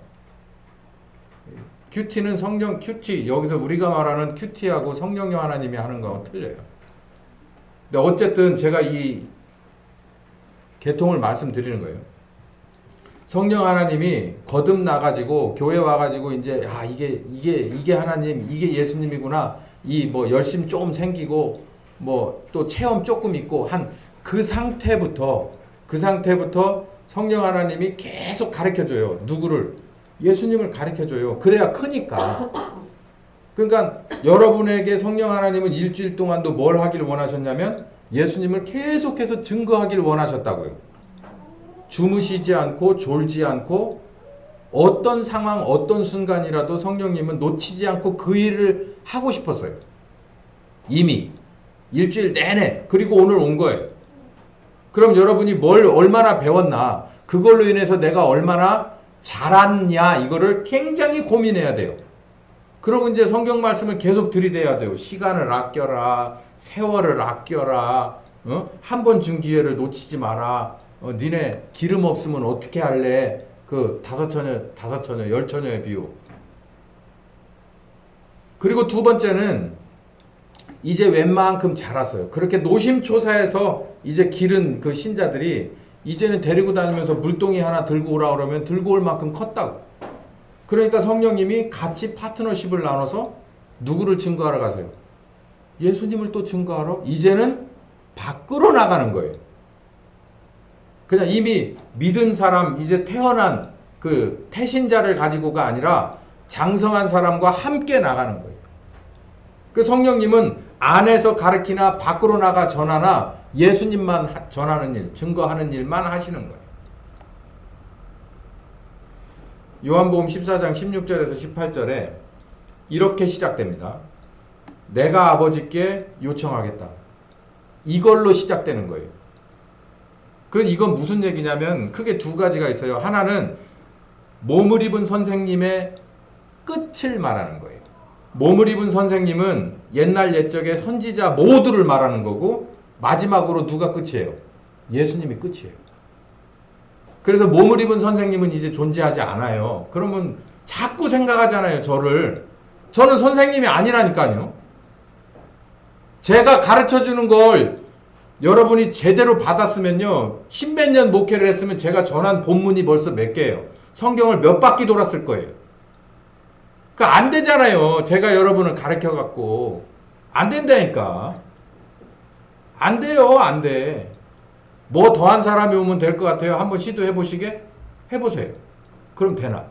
큐티는 성령 큐티 여기서 우리가 말하는 큐티하고 성령 하나님이 하는 거하고 틀려요. 근데 어쨌든 제가 이 계통을 말씀드리는 거예요. 성령 하나님이 거듭나가지고 교회 와가지고 이제 이게 하나님 이게 예수님이구나 이 뭐 열심 조금 생기고 뭐 또 체험 조금 있고 한 그 상태부터 성령 하나님이 계속 가르쳐줘요. 누구를? 예수님을 가르쳐줘요. 그래야 크니까. 그러니까 여러분에게 성령 하나님은 일주일 동안도 뭘 하길 원하셨냐면 예수님을 계속해서 증거하길 원하셨다고요. 주무시지 않고 졸지 않고 어떤 상황 어떤 순간이라도 성령님은 놓치지 않고 그 일을 하고 싶었어요. 이미 일주일 내내. 그리고 오늘 온 거예요. 그럼 여러분이 뭘 얼마나 배웠나 그걸로 인해서 내가 얼마나 잘았냐 이거를 굉장히 고민해야 돼요. 그러고 이제 성경 말씀을 계속 들이대야 돼요. 시간을 아껴라. 세월을 아껴라. 한 번 준 기회를 놓치지 마라. 니네 기름 없으면 어떻게 할래? 그 다섯 처녀, 열 처녀의 비유. 그리고 두 번째는 이제 웬만큼 자랐어요. 그렇게 노심초사해서 이제 기른 그 신자들이 이제는 데리고 다니면서 물동이 하나 들고 오라 그러면 들고 올 만큼 컸다고. 그러니까 성령님이 같이 파트너십을 나눠서 누구를 증거하러 가세요? 예수님을 또 증거하러? 이제는 밖으로 나가는 거예요. 그냥 이미 믿은 사람, 이제 태어난 그 태신자를 가지고가 아니라 장성한 사람과 함께 나가는 거예요. 그 성령님은 안에서 가르치나 밖으로 나가 전하나 예수님만 전하는 일, 증거하는 일만 하시는 거예요. 요한복음 14장 16절에서 18절에 이렇게 시작됩니다. 내가 아버지께 요청하겠다. 이걸로 시작되는 거예요. 이건 무슨 얘기냐면 크게 두 가지가 있어요. 하나는 몸을 입은 선생님의 끝을 말하는 거예요. 몸을 입은 선생님은 옛날 옛적의 선지자 모두를 말하는 거고 마지막으로 누가 끝이에요? 예수님이 끝이에요. 그래서 몸을 입은 선생님은 이제 존재하지 않아요. 그러면 자꾸 생각하잖아요. 저는 선생님이 아니라니까요. 제가 가르쳐주는 걸 여러분이 제대로 받았으면요. 십몇 년 목회를 했으면 제가 전한 본문이 벌써 몇 개예요. 성경을 몇 바퀴 돌았을 거예요. 그러니까 안 되잖아요. 제가 여러분을 가르쳐갖고. 안 된다니까. 안 돼요. 안 돼. 뭐 더한 사람이 오면 될 것 같아요. 한번 시도해 보시게? 해보세요. 그럼 되나?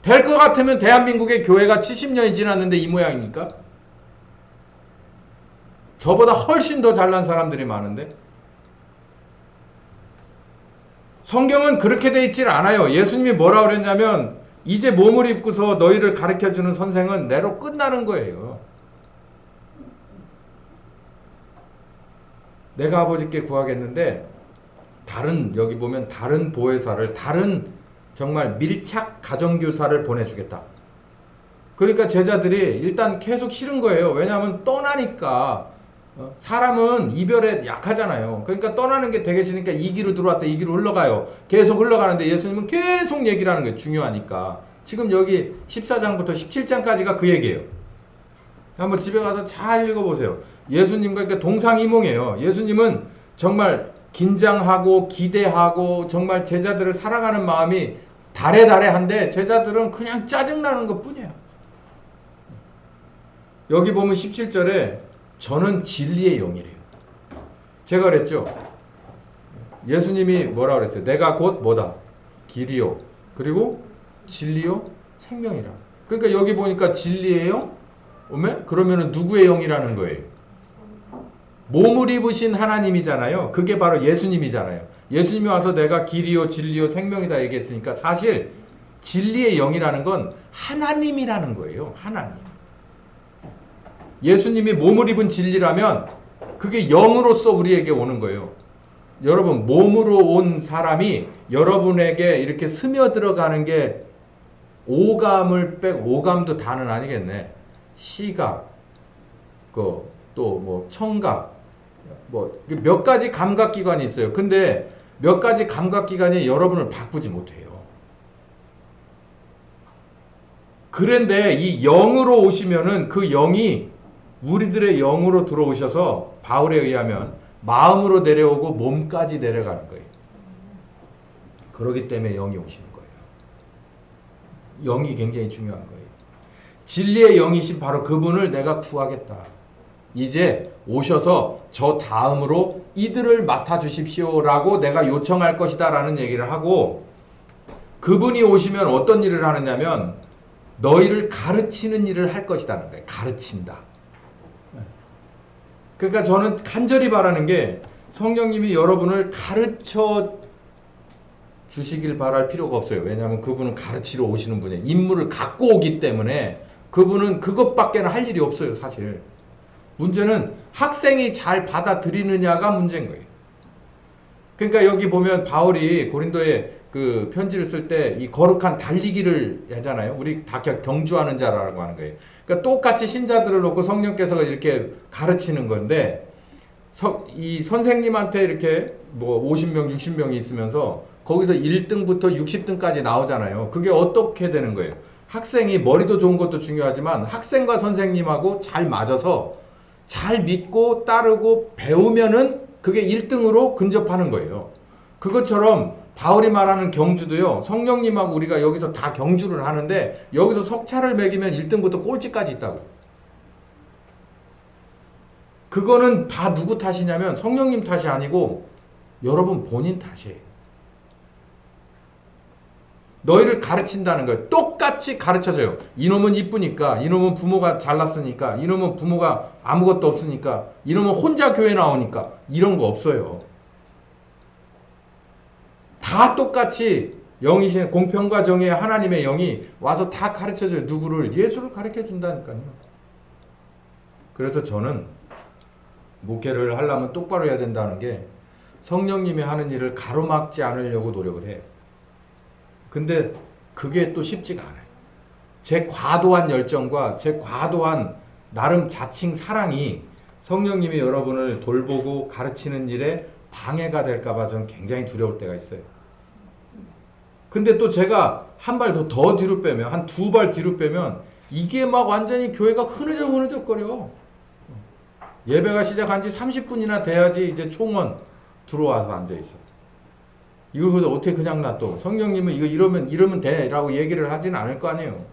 될 것 같으면 대한민국의 교회가 70년이 지났는데 이 모양입니까? 저보다 훨씬 더 잘난 사람들이 많은데? 성경은 그렇게 돼 있질 않아요. 예수님이 뭐라 그랬냐면 이제 몸을 입고서 너희를 가르쳐주는 선생은 내로 끝나는 거예요. 내가 아버지께 구하겠는데 여기 보면 다른 보혜사를, 다른 정말 밀착 가정교사를 보내주겠다. 그러니까 제자들이 일단 계속 싫은 거예요. 왜냐하면 떠나니까. 사람은 이별에 약하잖아요. 그러니까 떠나는 게 되게 싫으니까 이 길로 들어왔다 이 길로 흘러가요. 계속 흘러가는데 예수님은 계속 얘기를 하는 거예요. 중요하니까. 지금 여기 14장부터 17장까지가 그 얘기예요. 한번 집에 가서 잘 읽어보세요. 예수님과 그러니까 동상이몽이에요. 예수님은 정말 긴장하고 기대하고 정말 제자들을 사랑하는 마음이 다래다래한데 제자들은 그냥 짜증나는 것 뿐이에요. 여기 보면 17절에 저는 진리의 영이래요. 제가 그랬죠. 예수님이 뭐라 그랬어요? 내가 곧 뭐다? 길이요. 그리고 진리요? 생명이라. 그러니까 여기 보니까 진리의 영? 그러면은 누구의 영이라는 거예요? 몸을 입으신 하나님이잖아요. 그게 바로 예수님이잖아요. 예수님이 와서 내가 길이요 진리요 생명이다 얘기했으니까 사실 진리의 영이라는 건 하나님이라는 거예요. 하나님. 예수님이 몸을 입은 진리라면 그게 영으로서 우리에게 오는 거예요. 여러분 몸으로 온 사람이 여러분에게 이렇게 스며들어가는 게 오감을 빼고 오감도 다는 아니겠네. 시각, 또 뭐 청각, 뭐 몇 가지 감각기관이 있어요. 근데 몇 가지 감각기관이 여러분을 바꾸지 못해요. 그런데 이 영으로 오시면은 그 영이 우리들의 영으로 들어오셔서 바울에 의하면 마음으로 내려오고 몸까지 내려가는 거예요. 그렇기 때문에 영이 오시는 거예요. 영이 굉장히 중요한 거예요. 진리의 영이신 바로 그분을 내가 구하겠다. 이제 오셔서 저 다음으로 이들을 맡아주십시오라고 내가 요청할 것이다 라는 얘기를 하고 그분이 오시면 어떤 일을 하느냐면 너희를 가르치는 일을 할 것이라는 거예요. 가르친다. 그러니까 저는 간절히 바라는 게 성령님이 여러분을 가르쳐 주시길 바랄 필요가 없어요. 왜냐하면 그분은 가르치러 오시는 분이에요. 인물을 갖고 오기 때문에 그분은 그것밖에는 할 일이 없어요. 사실. 문제는 학생이 잘 받아들이느냐가 문제인 거예요. 그러니까 여기 보면 바울이 고린도에 그 편지를 쓸 때 이 거룩한 달리기를 하잖아요. 우리 다 경주하는 자라고 하는 거예요. 그러니까 똑같이 신자들을 놓고 성령께서 이렇게 가르치는 건데 이 선생님한테 이렇게 뭐 50명, 60명이 있으면서 거기서 1등부터 60등까지 나오잖아요. 그게 어떻게 되는 거예요? 학생이 머리도 좋은 것도 중요하지만 학생과 선생님하고 잘 맞아서 잘 믿고 따르고 배우면은 그게 1등으로 근접하는 거예요. 그것처럼 바울이 말하는 경주도요. 성령님하고 우리가 여기서 다 경주를 하는데 여기서 석차를 매기면 1등부터 꼴찌까지 있다고. 그거는 다 누구 탓이냐면 성령님 탓이 아니고 여러분 본인 탓이에요. 너희를 가르친다는 거예요. 똑같이 가르쳐줘요. 이놈은 이쁘니까, 이놈은 부모가 잘났으니까, 이놈은 부모가 아무것도 없으니까, 이놈은 혼자 교회 나오니까 이런 거 없어요. 다 똑같이 영이신 공평과 정의의 하나님의 영이 와서 다 가르쳐줘요. 누구를? 예수를 가르쳐준다니까요. 그래서 저는 목회를 하려면 똑바로 해야 된다는 게 성령님이 하는 일을 가로막지 않으려고 노력을 해요. 근데 그게 또 쉽지가 않아요. 제 과도한 열정과 제 과도한 나름 자칭 사랑이 성령님이 여러분을 돌보고 가르치는 일에 방해가 될까봐 저는 굉장히 두려울 때가 있어요. 근데 또 제가 한 발 더 뒤로 빼면, 한 두 발 뒤로 빼면 이게 막 완전히 교회가 흐느적거려. 예배가 시작한 지 30분이나 돼야지 이제 총원 들어와서 앉아있어. 이걸 어떻게 그냥 놔둬? 성령님은 이거 이러면 돼 라고 얘기를 하진 않을 거 아니에요.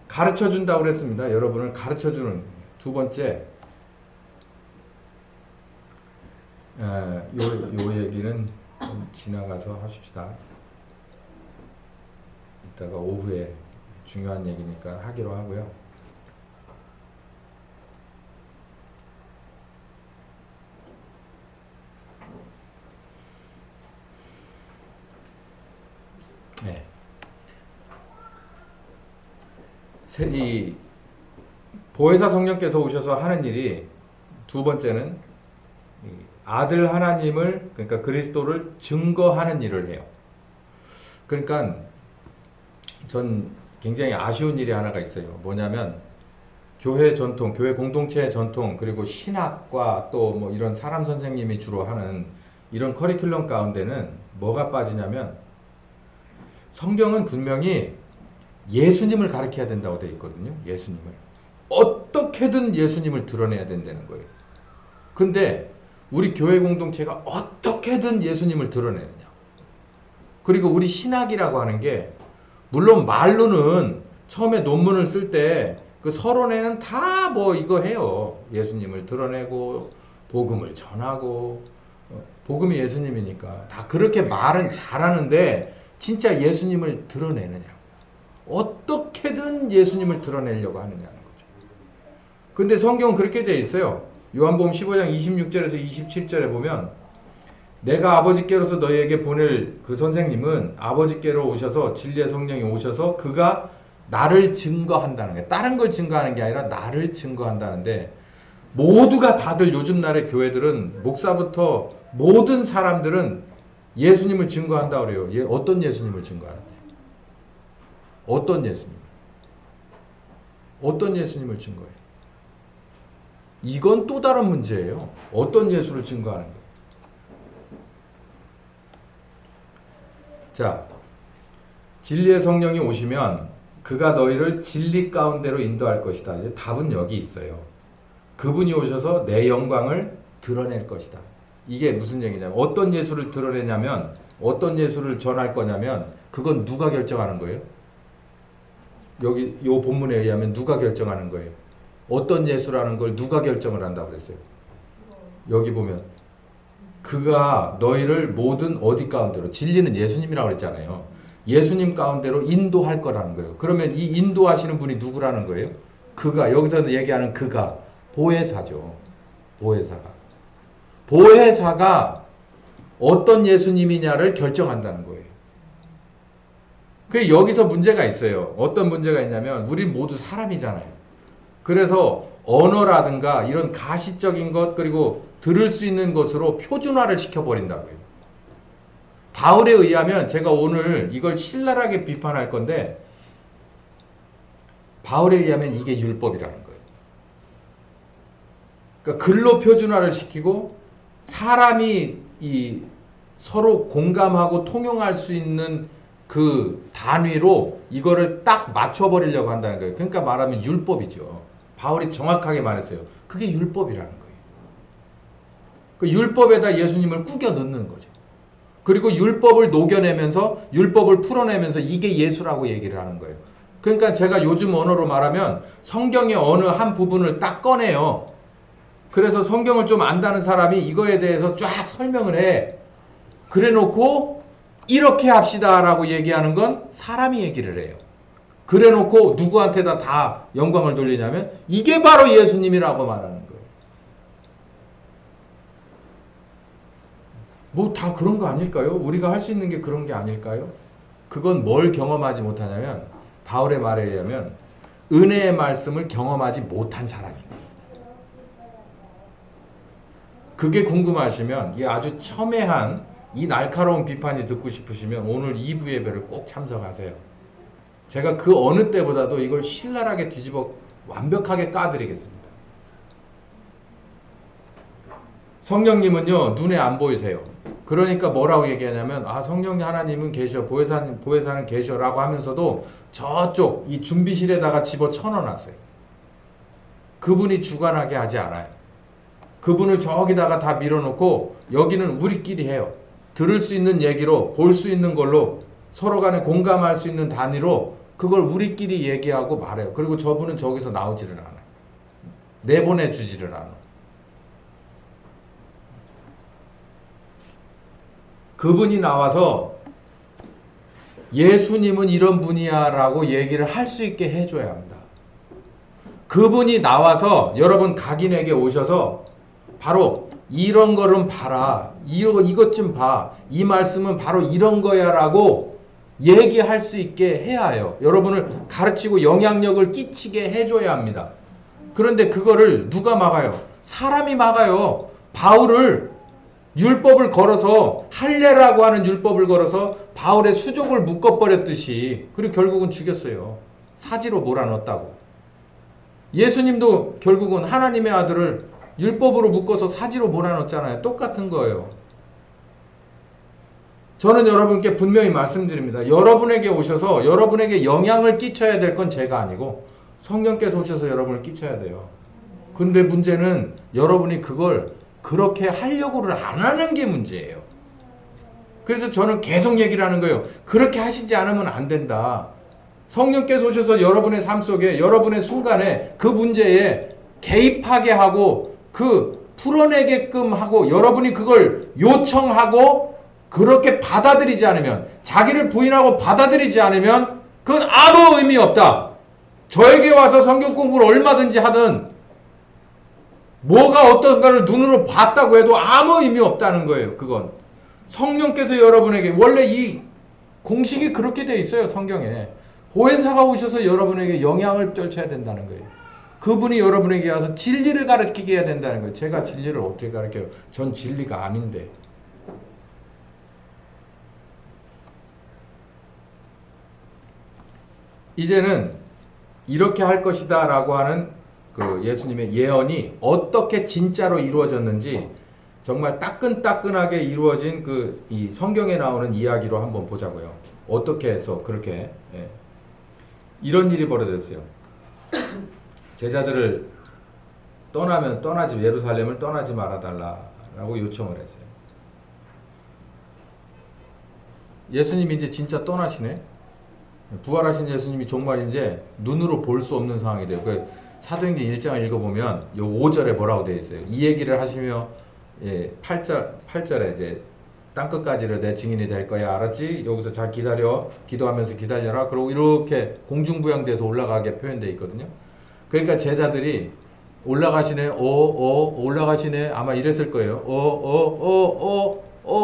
가르쳐준다고 그랬습니다. 여러분을 가르쳐주는 두 번째, 요 얘기는 좀 지나가서 하십시다. 이따가 오후에 중요한 얘기니까 하기로 하고요. 네. 이 보혜사 성령께서 오셔서 하는 일이 두 번째는 아들 하나님을, 그러니까 그리스도를 증거하는 일을 해요. 그러니까 전 굉장히 아쉬운 일이 하나가 있어요. 뭐냐면 교회 전통, 교회 공동체의 전통, 그리고 신학과 또 뭐 이런 사람 선생님이 주로 하는 이런 커리큘럼 가운데는 뭐가 빠지냐면, 성경은 분명히 예수님을 가르쳐야 된다고 되어 있거든요. 예수님을. 어떻게든 예수님을 드러내야 된다는 거예요. 근데 우리 교회 공동체가 어떻게든 예수님을 드러내느냐. 그리고 우리 신학이라고 하는 게, 물론 말로는 처음에 논문을 쓸 때 그 서론에는 다 뭐 이거 해요. 예수님을 드러내고 복음을 전하고, 복음이 예수님이니까 다 그렇게 말은 잘하는데 진짜 예수님을 드러내느냐, 어떻게든 예수님을 드러내려고 하느냐는 거죠. 근데 성경은 그렇게 되어 있어요. 요한복음 15장 26절에서 27절에 보면, 내가 아버지께로서 너희에게 보낼 그 선생님은 아버지께로 오셔서, 진리의 성령이 오셔서 그가 나를 증거한다는 거예요. 다른 걸 증거하는 게 아니라 나를 증거한다는데, 모두가 다들 요즘 날의 교회들은, 목사부터 모든 사람들은 예수님을 증거한다고 그래요. 어떤 예수님을 증거하는데? 어떤 예수님? 어떤 예수님을 증거해요? 이건 또 다른 문제예요. 어떤 예수를 증거하는 거예요? 자, 진리의 성령이 오시면 그가 너희를 진리 가운데로 인도할 것이다. 답은 여기 있어요. 그분이 오셔서 내 영광을 드러낼 것이다. 이게 무슨 얘기냐면, 어떤 예수를 드러내냐면, 어떤 예수를 전할 거냐면, 그건 누가 결정하는 거예요? 여기 요 본문에 의하면 누가 결정하는 거예요? 어떤 예수라는 걸 누가 결정을 한다고 그랬어요? 여기 보면 그가 너희를 모든 어디 가운데로, 진리는 예수님이라고 그랬잖아요. 예수님 가운데로 인도할 거라는 거예요. 그러면 이 인도하시는 분이 누구라는 거예요? 그가, 여기서 얘기하는 그가 보혜사죠. 보혜사가 어떤 예수님이냐를 결정한다는 거예요. 그 여기서 문제가 있어요. 어떤 문제가 있냐면, 우리 모두 사람이잖아요. 그래서 언어라든가 이런 가시적인 것, 그리고 들을 수 있는 것으로 표준화를 시켜버린다고요. 바울에 의하면, 제가 오늘 이걸 신랄하게 비판할 건데, 바울에 의하면 이게 율법이라는 거예요. 그러니까 글로 표준화를 시키고, 사람이 이 서로 공감하고 통용할 수 있는 그 단위로 이거를 딱 맞춰버리려고 한다는 거예요. 그러니까 말하면 율법이죠. 바울이 정확하게 말했어요. 그게 율법이라는 거예요. 그 율법에다 예수님을 꾸겨 넣는 거죠. 그리고 율법을 녹여내면서, 율법을 풀어내면서 이게 예수라고 얘기를 하는 거예요. 그러니까 제가 요즘 언어로 말하면 성경의 어느 한 부분을 딱 꺼내요. 그래서 성경을 좀 안다는 사람이 이거에 대해서 쫙 설명을 해. 그래 놓고 이렇게 합시다 라고 얘기하는 건 사람이 얘기를 해요. 그래 놓고 누구한테다 다 영광을 돌리냐면, 이게 바로 예수님이라고 말하는 거예요. 뭐 다 그런 거 아닐까요? 우리가 할 수 있는 게 그런 게 아닐까요? 그건 뭘 경험하지 못하냐면, 바울의 말에 의하면 은혜의 말씀을 경험하지 못한 사람입니다. 그게 궁금하시면 이 아주 첨예한 이 날카로운 비판이 듣고 싶으시면 오늘 2부 예배를 꼭 참석하세요. 제가 그 어느 때보다도 이걸 신랄하게 뒤집어 완벽하게 까드리겠습니다. 성령님은요, 눈에 안 보이세요. 그러니까 뭐라고 얘기하냐면, 성령 하나님은 계셔, 보혜사는 계셔라고 하면서도 저쪽 이 준비실에다가 집어 쳐넣어놨어요. 그분이 주관하게 하지 않아요. 그분을 저기다가 다 밀어놓고 여기는 우리끼리 해요. 들을 수 있는 얘기로, 볼 수 있는 걸로, 서로 간에 공감할 수 있는 단위로 그걸 우리끼리 얘기하고 말해요. 그리고 저분은 저기서 나오지를 않아요. 내보내주지를 않아요. 그분이 나와서 예수님은 이런 분이야 라고 얘기를 할 수 있게 해줘야 합니다. 그분이 나와서 여러분 각인에게 오셔서 바로 이런 거는 봐라. 이것 좀 봐. 이 말씀은 바로 이런 거야 라고 얘기할 수 있게 해야 해요. 여러분을 가르치고 영향력을 끼치게 해줘야 합니다. 그런데 그거를 누가 막아요? 사람이 막아요. 바울을 율법을 걸어서 할례라고 하는 율법을 걸어서 바울의 수족을 묶어버렸듯이 그리고 결국은 죽였어요. 사지로 몰아넣었다고. 예수님도 결국은 하나님의 아들을 율법으로 묶어서 사지로 몰아넣었잖아요. 똑같은 거예요. 저는 여러분께 분명히 말씀드립니다. 여러분에게 오셔서 여러분에게 영향을 끼쳐야 될 건 제가 아니고 성령께서 오셔서 여러분을 끼쳐야 돼요. 근데 문제는 여러분이 그걸 그렇게 하려고를 안 하는 게 문제예요. 그래서 저는 계속 얘기를 하는 거예요. 그렇게 하시지 않으면 안 된다. 성령께서 오셔서 여러분의 삶 속에 여러분의 순간에 그 문제에 개입하게 하고 그 풀어내게끔 하고 여러분이 그걸 요청하고 그렇게 받아들이지 않으면 자기를 부인하고 받아들이지 않으면 그건 아무 의미 없다. 저에게 와서 성경 공부를 얼마든지 하든 뭐가 어떤가를 눈으로 봤다고 해도 아무 의미 없다는 거예요. 그건 성령께서 여러분에게 원래 이 공식이 그렇게 돼 있어요. 성경에 보혜사가 오셔서 여러분에게 영향을 떨쳐야 된다는 거예요. 그분이 여러분에게 와서 진리를 가르치게 해야 된다는 거예요. 제가 진리를 어떻게 가르쳐요? 전 진리가 아닌데. 이제는 이렇게 할 것이다 라고 하는 그 예수님의 예언이 어떻게 진짜로 이루어졌는지 정말 따끈따끈하게 이루어진 이 성경에 나오는 이야기로 한번 보자고요. 어떻게 해서 그렇게 이런 일이 벌어졌어요. 제자들을 예루살렘을 떠나지 말아달라라고 요청을 했어요. 예수님이 이제 진짜 떠나시네. 부활하신 예수님이 정말 이제 눈으로 볼 수 없는 상황이 돼요. 사도행전 1장을 읽어보면 요 5절에 뭐라고 되어 있어요. 이 얘기를 하시며 8절에 이제 땅끝까지를 내 증인이 될 거야. 알았지? 여기서 잘 기다려. 기도하면서 기다려라. 그리고 이렇게 공중부양돼서 올라가게 표현되어 있거든요. 그러니까 제자들이 올라가시네. 올라가시네. 아마 이랬을 거예요.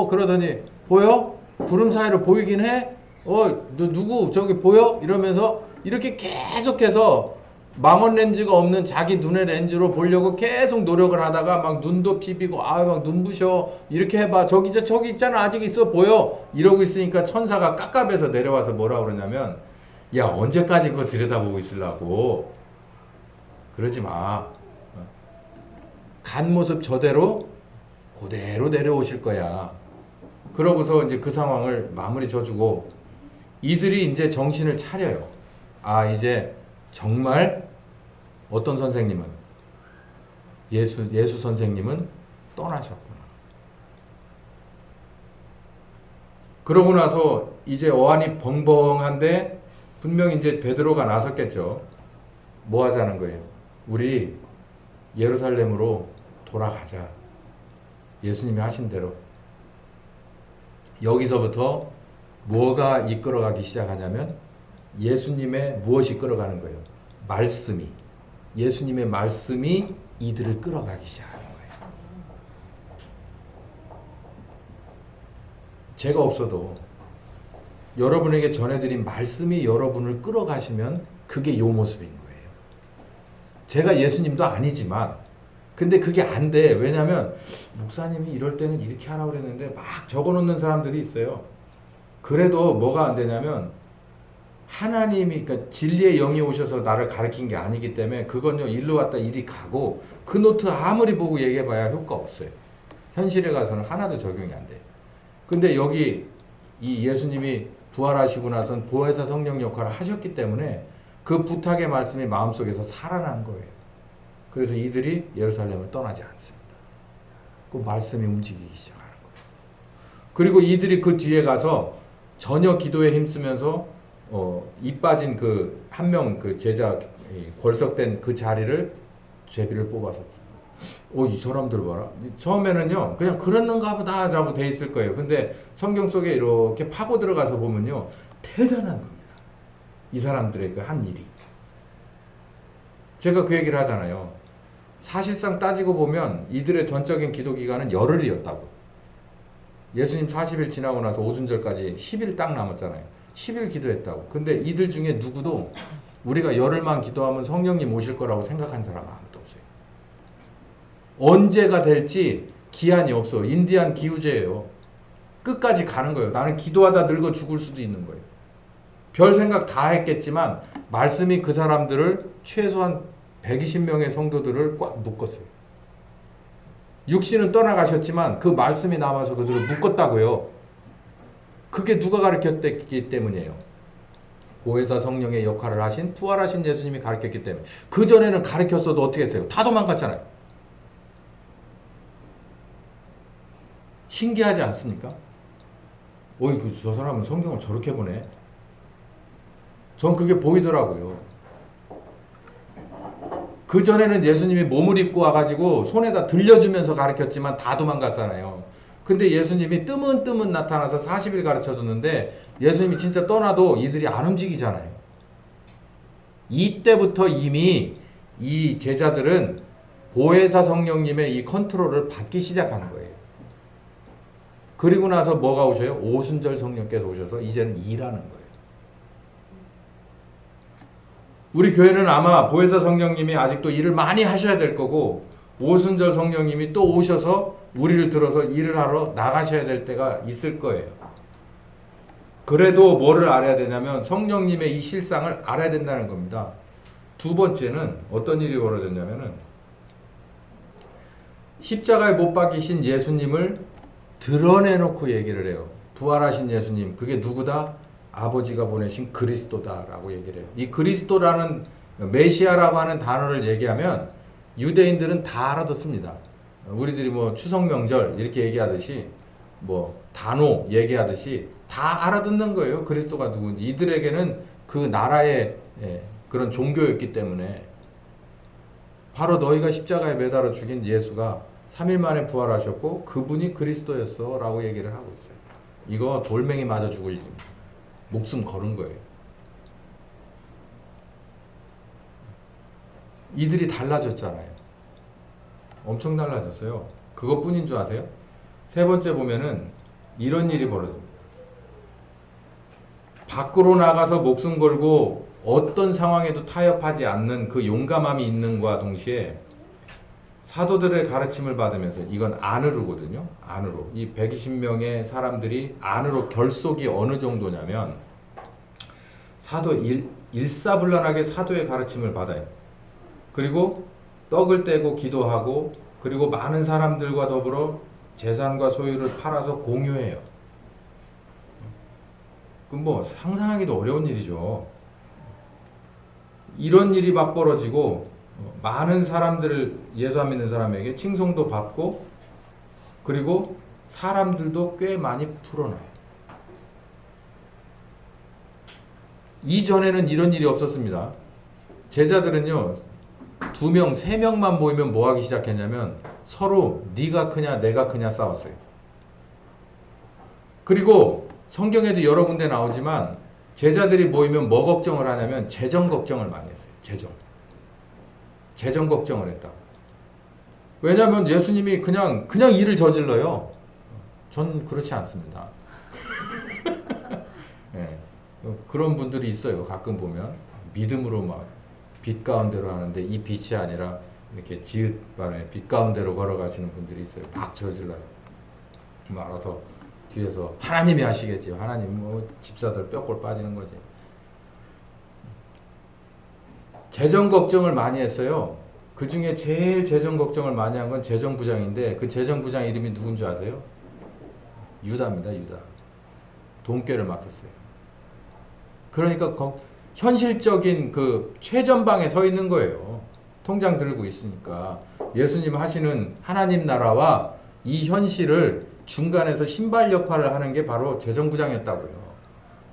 그러더니 보여? 구름 사이로 보이긴 해? 너 누구 저기 보여? 이러면서 이렇게 계속해서 망원 렌즈가 없는 자기 눈의 렌즈로 보려고 계속 노력을 하다가 막 눈도 비비고 막 눈부셔 이렇게 해봐 저기 있잖아 아직 있어 보여 이러고 있으니까 천사가 깝깝해서 내려와서 뭐라 그러냐면 야 언제까지 그거 들여다보고 있으려고 그러지 마. 간 모습 저대로 그대로 내려오실 거야. 그러고서 이제 그 상황을 마무리 져주고 이들이 이제 정신을 차려요. 이제 정말 어떤 선생님은 예수 선생님은 떠나셨구나. 그러고 나서 이제 어안이 벙벙한데 분명히 이제 베드로가 나섰겠죠. 뭐 하자는 거예요? 우리 예루살렘으로 돌아가자. 예수님이 하신 대로. 여기서부터 뭐가 이끌어가기 시작하냐면 예수님의 무엇이 끌어가는 거예요? 말씀이. 예수님의 말씀이 이들을 끌어가기 시작하는 거예요. 제가 없어도 여러분에게 전해드린 말씀이 여러분을 끌어가시면 그게 요 모습인 거예요. 제가 예수님도 아니지만 근데 그게 안 돼. 왜냐면 목사님이 이럴 때는 이렇게 하라고 그랬는데 막 적어놓는 사람들이 있어요. 그래도 뭐가 안 되냐면 하나님이, 그러니까 진리의 영이 오셔서 나를 가르친 게 아니기 때문에 그건요, 일로 왔다 이리 가고 그 노트 아무리 보고 얘기해봐야 효과 없어요. 현실에 가서는 하나도 적용이 안 돼요. 근데 여기 이 예수님이 부활하시고 나선 보혜사 성령 역할을 하셨기 때문에 그 부탁의 말씀이 마음속에서 살아난 거예요. 그래서 이들이 예루살렘을 떠나지 않습니다. 그 말씀이 움직이기 시작하는 거예요. 그리고 이들이 그 뒤에 가서 전혀 기도에 힘쓰면서 이 빠진 그 한 명 그 제자 골석된 그 자리를 제비를 뽑아서 이 사람들 봐라. 처음에는요 그냥 그랬는가 보다 라고 돼 있을 거예요. 근데 성경 속에 이렇게 파고 들어가서 보면요 대단한 겁니다. 이 사람들의 그 한 일이. 제가 그 얘기를 하잖아요. 사실상 따지고 보면 이들의 전적인 기도 기간은 열흘이었다고. 예수님 40일 지나고 나서 오순절까지 10일 딱 남았잖아요. 10일 기도했다고. 근데 이들 중에 누구도 우리가 열흘만 기도하면 성령님 오실 거라고 생각한 사람 아무도 없어요. 언제가 될지 기한이 없어. 인디안 기후제예요. 끝까지 가는 거예요. 나는 기도하다 늙어 죽을 수도 있는 거예요. 별 생각 다 했겠지만 말씀이 그 사람들을 최소한 120명의 성도들을 꽉 묶었어요. 육신은 떠나가셨지만 그 말씀이 남아서 그들을 묶었다고요. 그게 누가 가르쳤기 때문이에요. 보혜사 성령의 역할을 하신 부활하신 예수님이 가르쳤기 때문에. 그전에는 가르쳤어도 어떻게 했어요? 다 도망갔잖아요. 신기하지 않습니까? 저 사람은 성경을 저렇게 보네. 전 그게 보이더라고요. 그전에는 예수님이 몸을 입고 와가지고 손에다 들려주면서 가르쳤지만 다 도망갔잖아요. 근데 예수님이 뜨문뜨문 나타나서 40일 가르쳐줬는데 예수님이 진짜 떠나도 이들이 안 움직이잖아요. 이때부터 이미 이 제자들은 보혜사 성령님의 이 컨트롤을 받기 시작하는 거예요. 그리고 나서 뭐가 오셔요? 오순절 성령께서 오셔서 이제는 일하는 거예요. 우리 교회는 아마 보혜사 성령님이 아직도 일을 많이 하셔야 될 거고 오순절 성령님이 또 오셔서 우리를 들어서 일을 하러 나가셔야 될 때가 있을 거예요. 그래도 뭐를 알아야 되냐면 성령님의 이 실상을 알아야 된다는 겁니다. 두 번째는 어떤 일이 벌어졌냐면은 십자가에 못 박이신 예수님을 드러내놓고 얘기를 해요. 부활하신 예수님, 그게 누구다? 아버지가 보내신 그리스도다라고 얘기를 해요. 이 그리스도라는 메시아라고 하는 단어를 얘기하면 유대인들은 다 알아듣습니다. 우리들이 뭐 추석 명절 이렇게 얘기하듯이 뭐 단오 얘기하듯이 다 알아듣는 거예요. 그리스도가 누군지. 이들에게는 그 나라의 그런 종교였기 때문에 바로 너희가 십자가에 매달아 죽인 예수가 3일 만에 부활하셨고 그분이 그리스도였어 라고 얘기를 하고 있어요. 이거 돌멩이 맞아 죽을 일입니다. 목숨 걸은 거예요. 이들이 달라졌잖아요. 엄청 달라졌어요. 그것뿐인 줄 아세요? 세 번째 보면은 이런 일이 벌어집니다. 밖으로 나가서 목숨 걸고 어떤 상황에도 타협하지 않는 그 용감함이 있는과 동시에 사도들의 가르침을 받으면서 이건 안으로거든요. 안으로. 이 120명의 사람들이 안으로 결속이 어느 정도냐면 일사불란하게 사도의 가르침을 받아요. 그리고 떡을 떼고 기도하고 그리고 많은 사람들과 더불어 재산과 소유를 팔아서 공유해요. 그럼 뭐 상상하기도 어려운 일이죠. 이런 일이 막 벌어지고 많은 사람들을 예수 안 믿는 사람에게 칭송도 받고 그리고 사람들도 꽤 많이 풀어놔요. 이전에는 이런 일이 없었습니다. 제자들은요 2명, 3명만 모이면 뭐 하기 시작했냐면 서로 네가 크냐 내가 크냐 싸웠어요. 그리고 성경에도 여러 군데 나오지만 제자들이 모이면 뭐 걱정을 하냐면 재정 걱정을 많이 했어요. 재정 걱정을 했다고. 왜냐하면 예수님이 그냥 일을 저질러요. 전 그렇지 않습니다. 네, 그런 분들이 있어요. 가끔 보면 믿음으로 막 빛 가운데로 하는데 이 빛이 아니라 이렇게 지읒반에 빛 가운데로 걸어가시는 분들이 있어요. 막 저질러요. 알아서 뒤에서 하나님이 하시겠지. 하나님 뭐 집사들 뼈골 빠지는 거지. 재정 걱정을 많이 했어요. 그 중에 제일 재정 걱정을 많이 한 건 재정부장인데 그 재정부장 이름이 누군 줄 아세요? 유다입니다. 유다. 돈꾀를 맡았어요. 그러니까 현실적인 그 최전방에 서 있는 거예요. 통장 들고 있으니까. 예수님 하시는 하나님 나라와 이 현실을 중간에서 신발 역할을 하는 게 바로 재정부장이었다고요.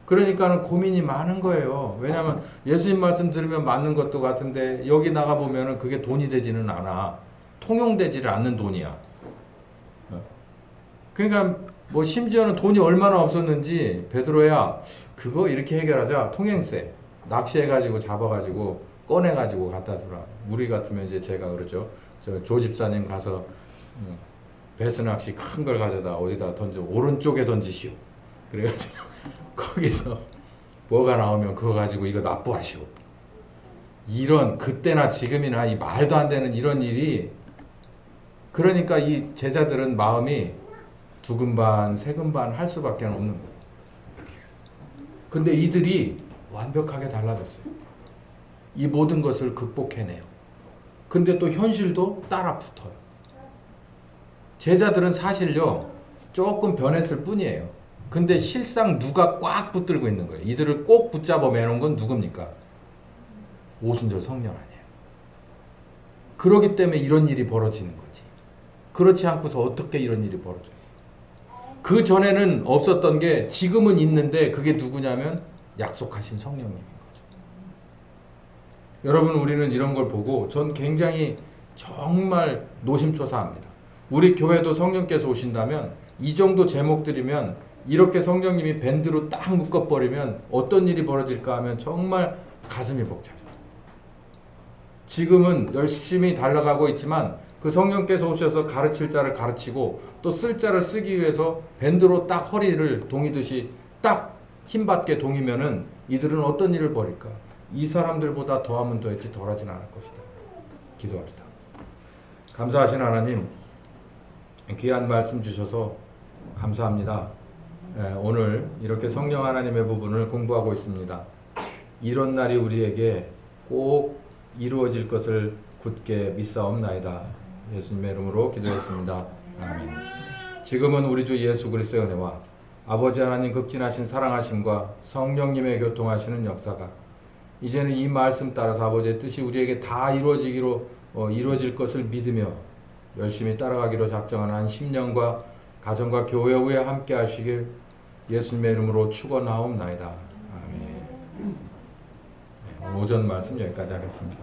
그러니까는 고민이 많은 거예요. 왜냐하면 예수님 말씀 들으면 맞는 것도 같은데 여기 나가 보면은 그게 돈이 되지는 않아. 통용되지를 않는 돈이야. 그러니까 뭐 심지어는 돈이 얼마나 없었는지 베드로야 그거 이렇게 해결하자. 통행세 낚시해가지고 잡아가지고 꺼내가지고 갖다 주라. 우리 같으면 이제 제가 그러죠. 저 조 집사님 가서 배스 낚시 큰 걸 가져다 어디다 던져 오른쪽에 던지시오. 그래가지고 거기서 뭐가 나오면 그거 가지고 이거 납부하시오. 이런 그때나 지금이나 이 말도 안 되는 이런 일이 그러니까 이 제자들은 마음이 두근반 세근반 할 수밖에 없는 거예요. 근데 이들이 완벽하게 달라졌어요. 이 모든 것을 극복해내요. 근데 또 현실도 따라 붙어요. 제자들은 사실요 조금 변했을 뿐이에요. 근데 실상 누가 꽉 붙들고 있는 거예요. 이들을 꼭 붙잡아 매놓은 건 누굽니까? 오순절 성령 아니에요. 그러기 때문에 이런 일이 벌어지는 거지. 그렇지 않고서 어떻게 이런 일이 벌어져요? 그 전에는 없었던 게 지금은 있는데 그게 누구냐면 약속하신 성령님인 거죠. 여러분 우리는 이런 걸 보고 전 굉장히 정말 노심초사합니다. 우리 교회도 성령께서 오신다면 이 정도 제목들이면 이렇게 성령님이 밴드로 딱 묶어버리면 어떤 일이 벌어질까 하면 정말 가슴이 벅차죠. 지금은 열심히 달려가고 있지만 그 성령께서 오셔서 가르칠 자를 가르치고 또 쓸 자를 쓰기 위해서 밴드로 딱 허리를 동이듯이 딱 힘받게 동이면은 이들은 어떤 일을 벌일까? 이 사람들보다 더하면 더했지 덜하진 않을 것이다. 기도합시다. 감사하신 하나님, 귀한 말씀 주셔서 감사합니다. 오늘 이렇게 성령 하나님의 부분을 공부하고 있습니다. 이런 날이 우리에게 꼭 이루어질 것을 굳게 믿사옵나이다. 예수님의 이름으로 기도했습니다. 아멘. 지금은 우리 주 예수 그리스도의 은혜와 아버지 하나님 극진하신 사랑하심과 성령님의 교통하시는 역사가 이제는 이 말씀 따라서 아버지의 뜻이 우리에게 다 이루어질 것을 믿으며 열심히 따라가기로 작정한 한 10년과 가정과 교회 후에 함께 하시길 예수님의 이름으로 축원하옵나이다. 아멘. 오전 말씀 여기까지 하겠습니다.